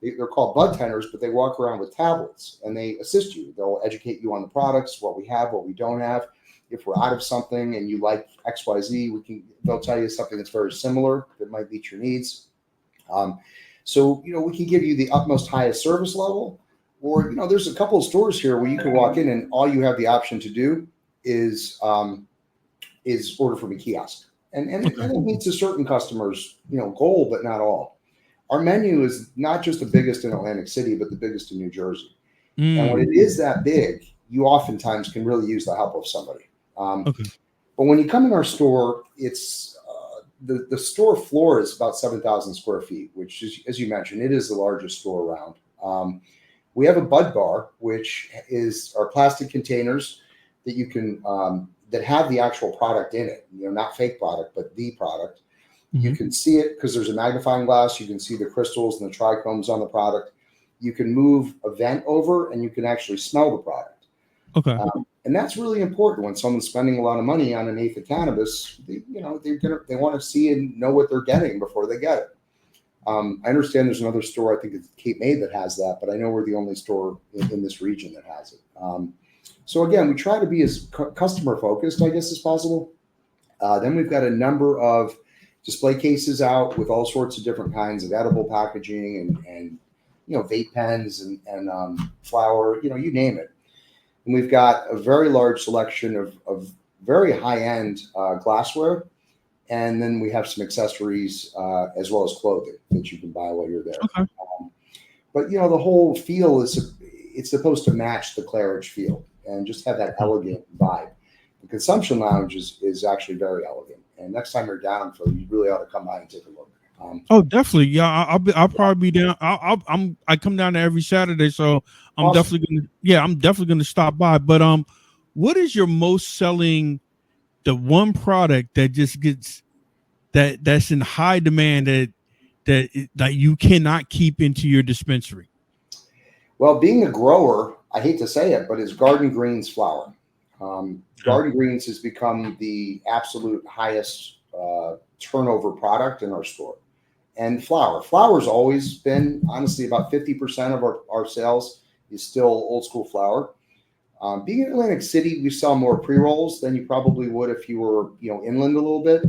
They're called bud tenders, but they walk around with tablets and they assist you. They'll educate you on the products, what we have, what we don't have. If we're out of something and you like XYZ, they'll tell you something that's very similar that might meet your needs. So we can give you the utmost highest service level, or there's a couple of stores here where you can walk in and all you have the option to do is order from a kiosk, and it meets a certain customer's goal, but not all. Our menu is not just the biggest in Atlantic City, but the biggest in New Jersey. And when it is that big, you oftentimes can really use the help of somebody. But when you come in our store, it's the store floor is about 7,000 square feet, which is, as you mentioned, it is the largest store around. We have a bud bar, which is our plastic containers that you can that have the actual product in it. Not fake product, but the product. You can see it because there's a magnifying glass. You can see the crystals and the trichomes on the product. You can move a vent over, and you can actually smell the product. And that's really important when someone's spending a lot of money on an eighth of cannabis. They want to see and know what they're getting before they get it. I understand there's another store, I think it's Cape May, that has that, but I know we're the only store in this region that has it. So again, we try to be as customer focused, I guess, as possible. Then we've got a number of display cases out with all sorts of different kinds of edible packaging and vape pens and flour, you name it. And we've got a very large selection of very high-end glassware. And then we have some accessories as well as clothing that you can buy while you're there. But, the whole feel it's supposed to match the Claridge feel and just have that elegant vibe. The consumption lounge is actually very elegant. And next time you're down, Phil, you really ought to come by and take a look. Oh, definitely. Yeah, I'll probably be down. I come down there every Saturday, so I'm awesome. definitely gonna stop by. But what is your most selling, the one product that just gets that's in high demand that you cannot keep into your dispensary? Well, being a grower, I hate to say it, but it's Garden Greens flower. Garden Greens has become the absolute highest turnover product in our store. And flour's always been, honestly, about 50% of our sales is still old school flour. Being in Atlantic City, we sell more pre-rolls than you probably would if you were, inland a little bit,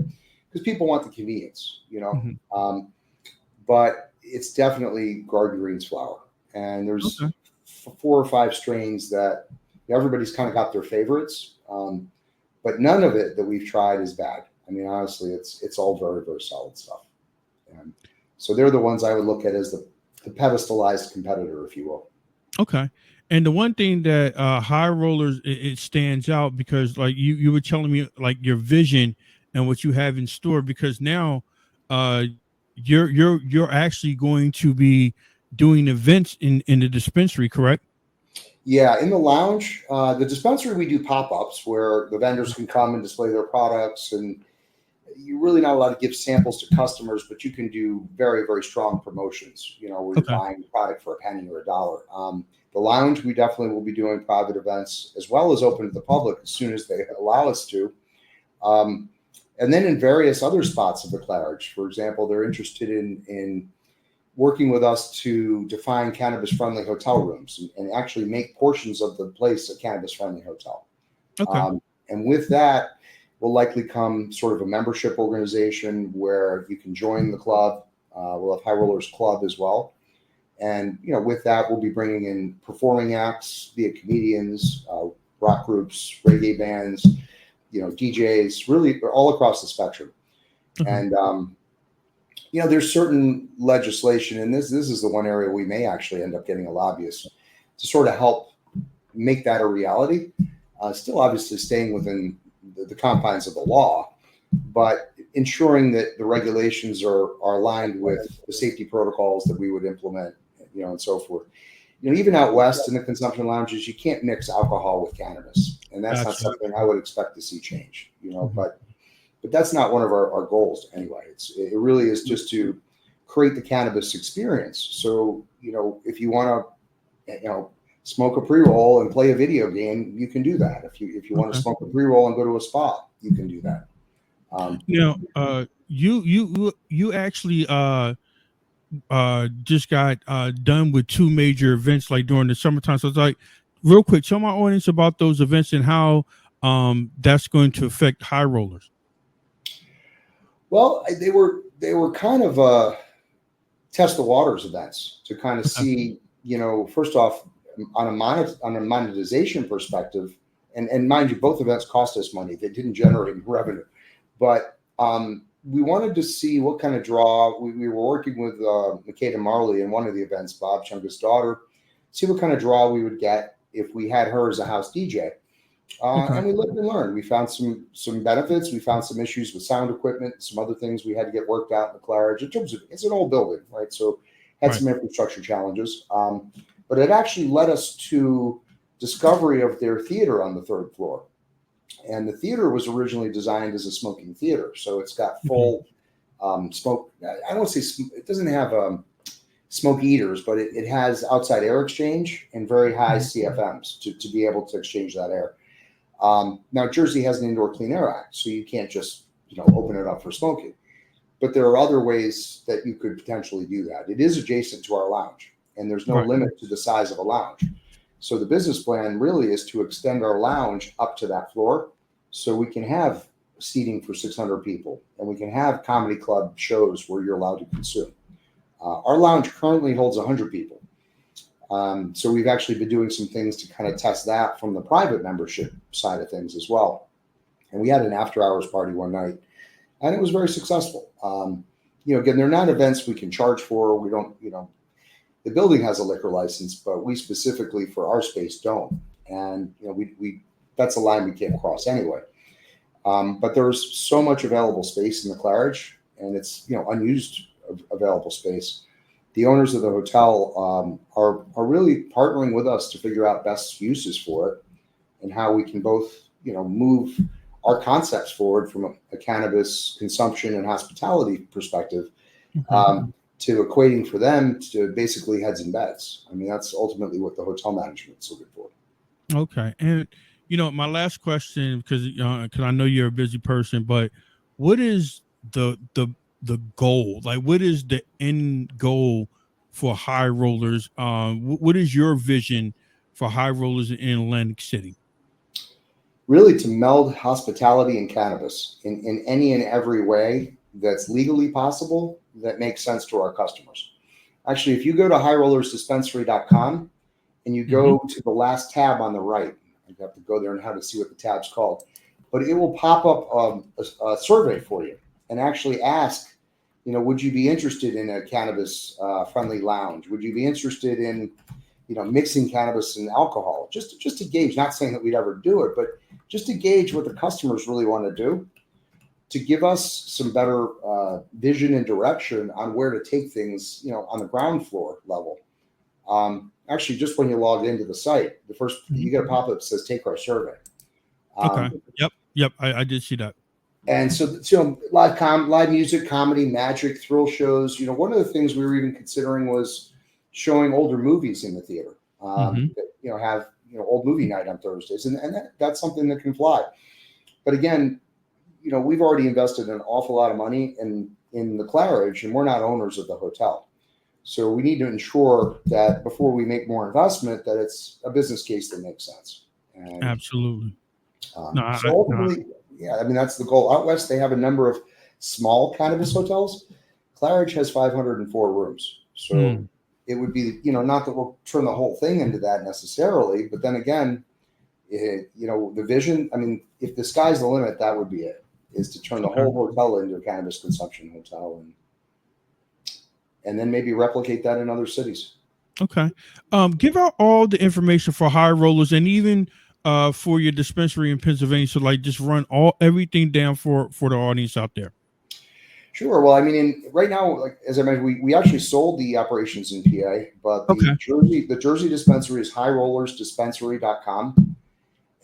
because people want the convenience, but it's definitely Garden Greens flour. And there's 4 or 5 strains that everybody's kind of got their favorites, but none of it that we've tried is bad. I mean, honestly, it's all very, very solid stuff. And so they're the ones I would look at as the pedestalized competitor, if you will. Okay. And the one thing that High Rollers, it stands out because like you were telling me like your vision and what you have in store, because now uh you're actually going to be doing events in the dispensary, correct? Yeah, in the lounge, the dispensary, we do pop-ups where the vendors can come and display their products, and you're really not allowed to give samples to customers, but you can do very, very strong promotions, where you're Okay. buying product for a penny or a dollar. The lounge, we definitely will be doing private events as well as open to the public as soon as they allow us to. Um, and then in various other spots of the Claridge, for example, they're interested in working with us to define cannabis friendly hotel rooms and actually make portions of the place a cannabis friendly hotel. Okay. And with that will likely come sort of a membership organization where you can join the club. We'll have High Rollers Club as well. And, with that, we'll be bringing in performing acts, be it comedians, rock groups, reggae bands, DJs, really all across the spectrum. Uh-huh. And, there's certain legislation, and this is the one area we may actually end up getting a lobbyist to sort of help make that a reality. Still, obviously, staying within the confines of the law, but ensuring that the regulations are aligned with the safety protocols that we would implement, and so forth. Even out west in the consumption lounges, you can't mix alcohol with cannabis, and that's not Gotcha. something I would expect to see change. Mhm. But that's not one of our goals anyway. It really is just to create the cannabis experience. So, if you want to, smoke a pre-roll and play a video game, you can do that. If you want to Okay. smoke a pre-roll and go to a spa, you can do that. Now, you actually just got done with two major events like during the summertime. So it's like, real quick, tell my audience about those events and how that's going to affect High Rollers. Well, they were kind of test the waters events to kind of see, first off, on a monetization perspective, and mind you, both events cost us money. They didn't generate any revenue, but we wanted to see what kind of draw. We were working with Makeda Marley in one of the events, Bob Chunga's daughter, see what kind of draw we would get if we had her as a house DJ. Okay. And we lived and learned. We found some benefits. We found some issues with sound equipment, some other things we had to get worked out in the Claridge. In terms of, it's an old building, right? So had Right. some infrastructure challenges. But it actually led us to discovery of their theater on the third floor. And the theater was originally designed as a smoking theater. So it's got full smoke. I don't want to say it doesn't have smoke eaters, but it has outside air exchange and very high CFMs to be able to exchange that air. Now, Jersey has an Indoor Clean Air Act, so you can't just open it up for smoking. But there are other ways that you could potentially do that. It is adjacent to our lounge, and there's no Right. limit to the size of a lounge. So the business plan really is to extend our lounge up to that floor so we can have seating for 600 people, and we can have comedy club shows where you're allowed to consume. Our lounge currently holds 100 people. So we've actually been doing some things to kind of test that from the private membership side of things as well. And we had an after hours party one night, and it was very successful. Again, they're not events we can charge for. We don't, the building has a liquor license, but we specifically for our space don't. And, we that's a line we can't cross anyway. But there's so much available space in the Claridge, and it's, unused available space. The owners of the hotel are really partnering with us to figure out best uses for it and how we can both, move our concepts forward from a cannabis consumption and hospitality perspective to equating for them to basically heads and beds. I mean, that's ultimately what the hotel management's looking for. Okay. And my last question, because I know you're a busy person, but what is the goal? Like, what is the end goal for High Rollers? What is your vision for High Rollers in Atlantic City? Really to meld hospitality and cannabis in any and every way that's legally possible that makes sense to our customers. Actually, if you go to highrollersdispensary.com and you go to the last tab on the right, you have to go there and how to see what the tab's called, but it will pop up a survey for you and actually ask, would you be interested in a cannabis friendly lounge? Would you be interested in, mixing cannabis and alcohol, just to gauge, not saying that we'd ever do it, but just to gauge what the customers really want to do, to give us some better vision and direction on where to take things, on the ground floor level. Actually, just when you log into the site, the first you get a pop-up that says "Take our survey." Okay. Yep. I did see that. And so, live music, comedy, magic, thrill shows. One of the things we were even considering was showing older movies in the theater. That, have old movie night on Thursdays, and that's something that can fly. But again, we've already invested an awful lot of money in the Claridge, and we're not owners of the hotel. So we need to ensure that before we make more investment, that it's a business case that makes sense. And, absolutely. So ultimately, that's the goal. Out west, they have a number of small cannabis hotels. Claridge has 504 rooms. So it would be, not that we'll turn the whole thing into that necessarily, but then again, the vision, if the sky's the limit, that would be it, is to turn the whole hotel into a cannabis consumption hotel and then maybe replicate that in other cities. Okay. Give out all the information for High Rollers and even for your dispensary in Pennsylvania. So just run everything down for the audience out there. Sure. Well, right now, as I mentioned, we actually sold the operations in PA, but the Jersey dispensary is highrollersdispensary.com.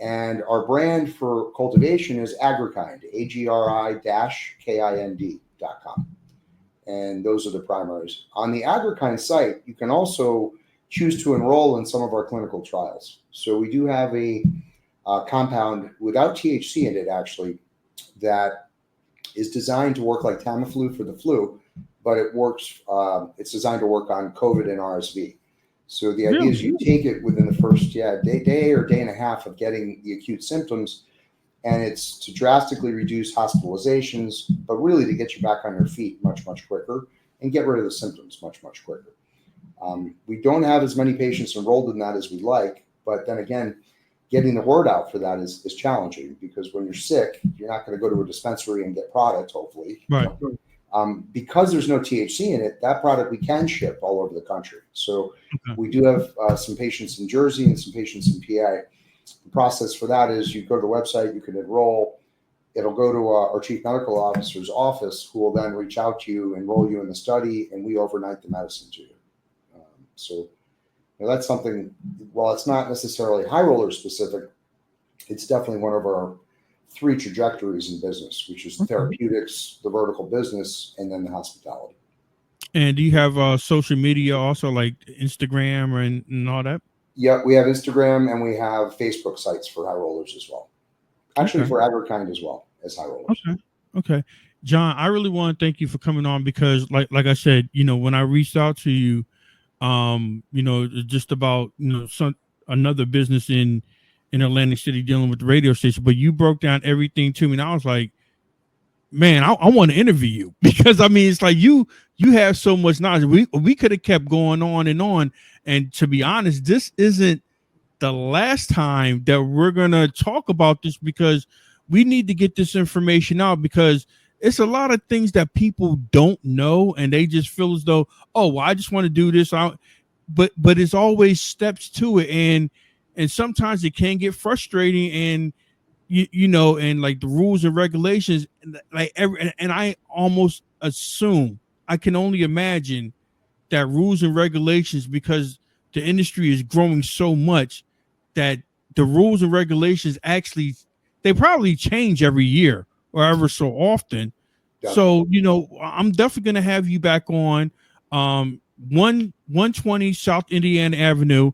And our brand for cultivation is Agrikind, AGRI-KIND.com. And those are the primaries. On the Agrikind site, you can also choose to enroll in some of our clinical trials. So we do have a compound without THC in it, actually, that is designed to work like Tamiflu for the flu, but it works. It's designed to work on COVID and RSV. So the idea is you take it within the first day or day and a half of getting the acute symptoms, and it's to drastically reduce hospitalizations, but really to get you back on your feet much, much quicker and get rid of the symptoms much, much quicker. We don't have as many patients enrolled in that as we'd like, but then again, getting the word out for that is challenging, because when you're sick, you're not going to go to a dispensary and get product, hopefully. Right. Because there's no THC in it, that product we can ship all over the country. So we do have some patients in Jersey and some patients in PA. The process for that is you go to the website, you can enroll. It'll go to our chief medical officer's office, who will then reach out to you, enroll you in the study, and we overnight the medicine to you. So that's something, while it's not necessarily High Roller specific, it's definitely one of our 3 trajectories in business, which is therapeutics, the vertical business, and then the hospitality. And do you have social media also, like Instagram and all that? Yeah, we have Instagram and we have Facebook sites for High Rollers as well. Actually, for Agrikind as well as High Rollers. Okay. John, I really want to thank you for coming on, because like I said, when I reached out to you, just about, another business in Atlantic City dealing with the radio station, but you broke down everything to me, and I was like, man, I want to interview you, because it's like you have so much knowledge. We could have kept going on, and to be honest, this isn't the last time that we're gonna talk about this, because we need to get this information out, because it's a lot of things that people don't know, and they just feel as though, oh, well, I just want to do this out, but it's always steps to it, and sometimes it can get frustrating, and and like the rules and regulations, and I almost assume, I can only imagine that rules and regulations, because the industry is growing so much, that the rules and regulations actually, they probably change every year or ever so often. So, I'm definitely going to have you back on 120 South Indiana Avenue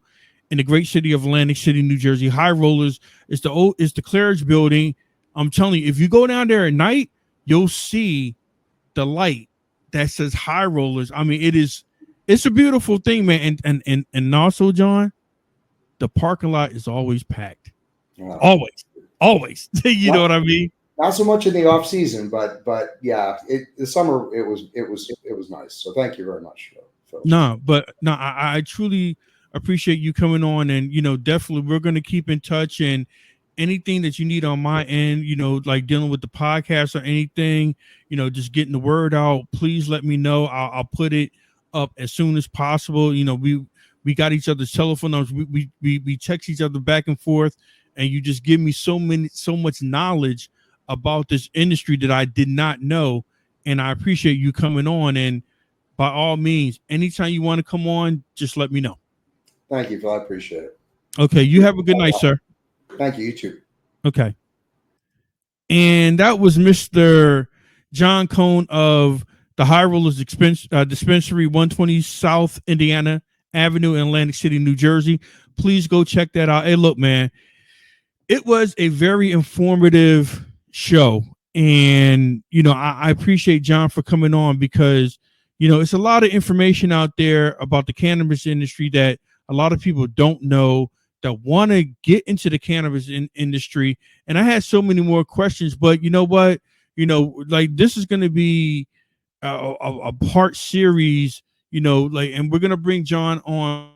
in the great city of Atlantic City, New Jersey. High Rollers is the Claridge building. I'm telling you, if you go down there at night, you'll see the light that says High Rollers. It's a beautiful thing, man. And also, John, the parking lot is always packed. Always. You know what I mean? Not so much in the off season, but yeah, the summer it was nice. So thank you very much, Phil. I truly appreciate you coming on, and definitely we're going to keep in touch, and anything that you need on my end, like dealing with the podcast or anything, just getting the word out, please let me know. I'll put it up as soon as possible. We got each other's telephone numbers. We text each other back and forth, and you just give me so much knowledge about this industry that I did not know. And I appreciate you coming on. And by all means, anytime you want to come on, just let me know. Thank you, Phil. I appreciate it. Okay, you have a good night, sir. Thank you. You too. Okay. And that was Mr. Jon Cohn of the High Rollers Dispensary, 120 South Indiana Avenue in Atlantic City, New Jersey. Please go check that out. Hey, look, man, it was a very informative show. And, you know, I appreciate John for coming on because, you know, it's a lot of information out there about the cannabis industry that a lot of people don't know, that want to get into the cannabis industry. And I had so many more questions, but you know what? You know, like this is going to be a part series, you know, like, and we're going to bring John on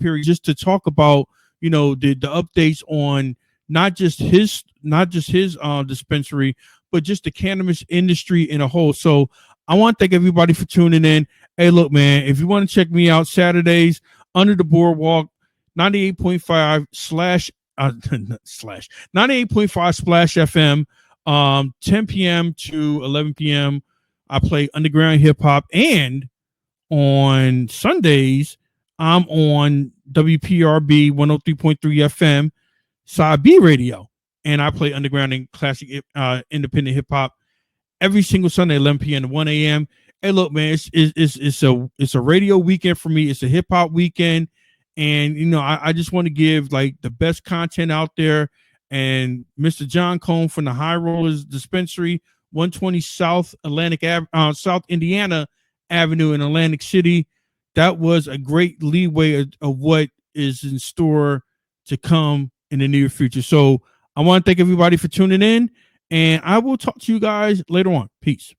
period just to talk about, you know, the updates on not just his dispensary, but just the cannabis industry in a whole. So I want to thank everybody for tuning in. Hey, look, man, if you want to check me out Saturdays under the boardwalk, 98.5 slash 98.5 Splash FM, 10 p.m. to 11 p.m. I play underground hip hop, and on Sundays I'm on WPRB 103.3 FM Side B radio, and I play underground and classic independent hip hop every single Sunday, 11 p.m. to 1 a.m. Hey, look, man, it's a radio weekend for me. It's a hip hop weekend. And, you know, I just want to give like the best content out there. And Mr. Jon Cohn from the High Rollers Dispensary, 120 South South Indiana Avenue in Atlantic City. That was a great leeway of what is in store to come in the near future. So I want to thank everybody for tuning in, and I will talk to you guys later on. Peace.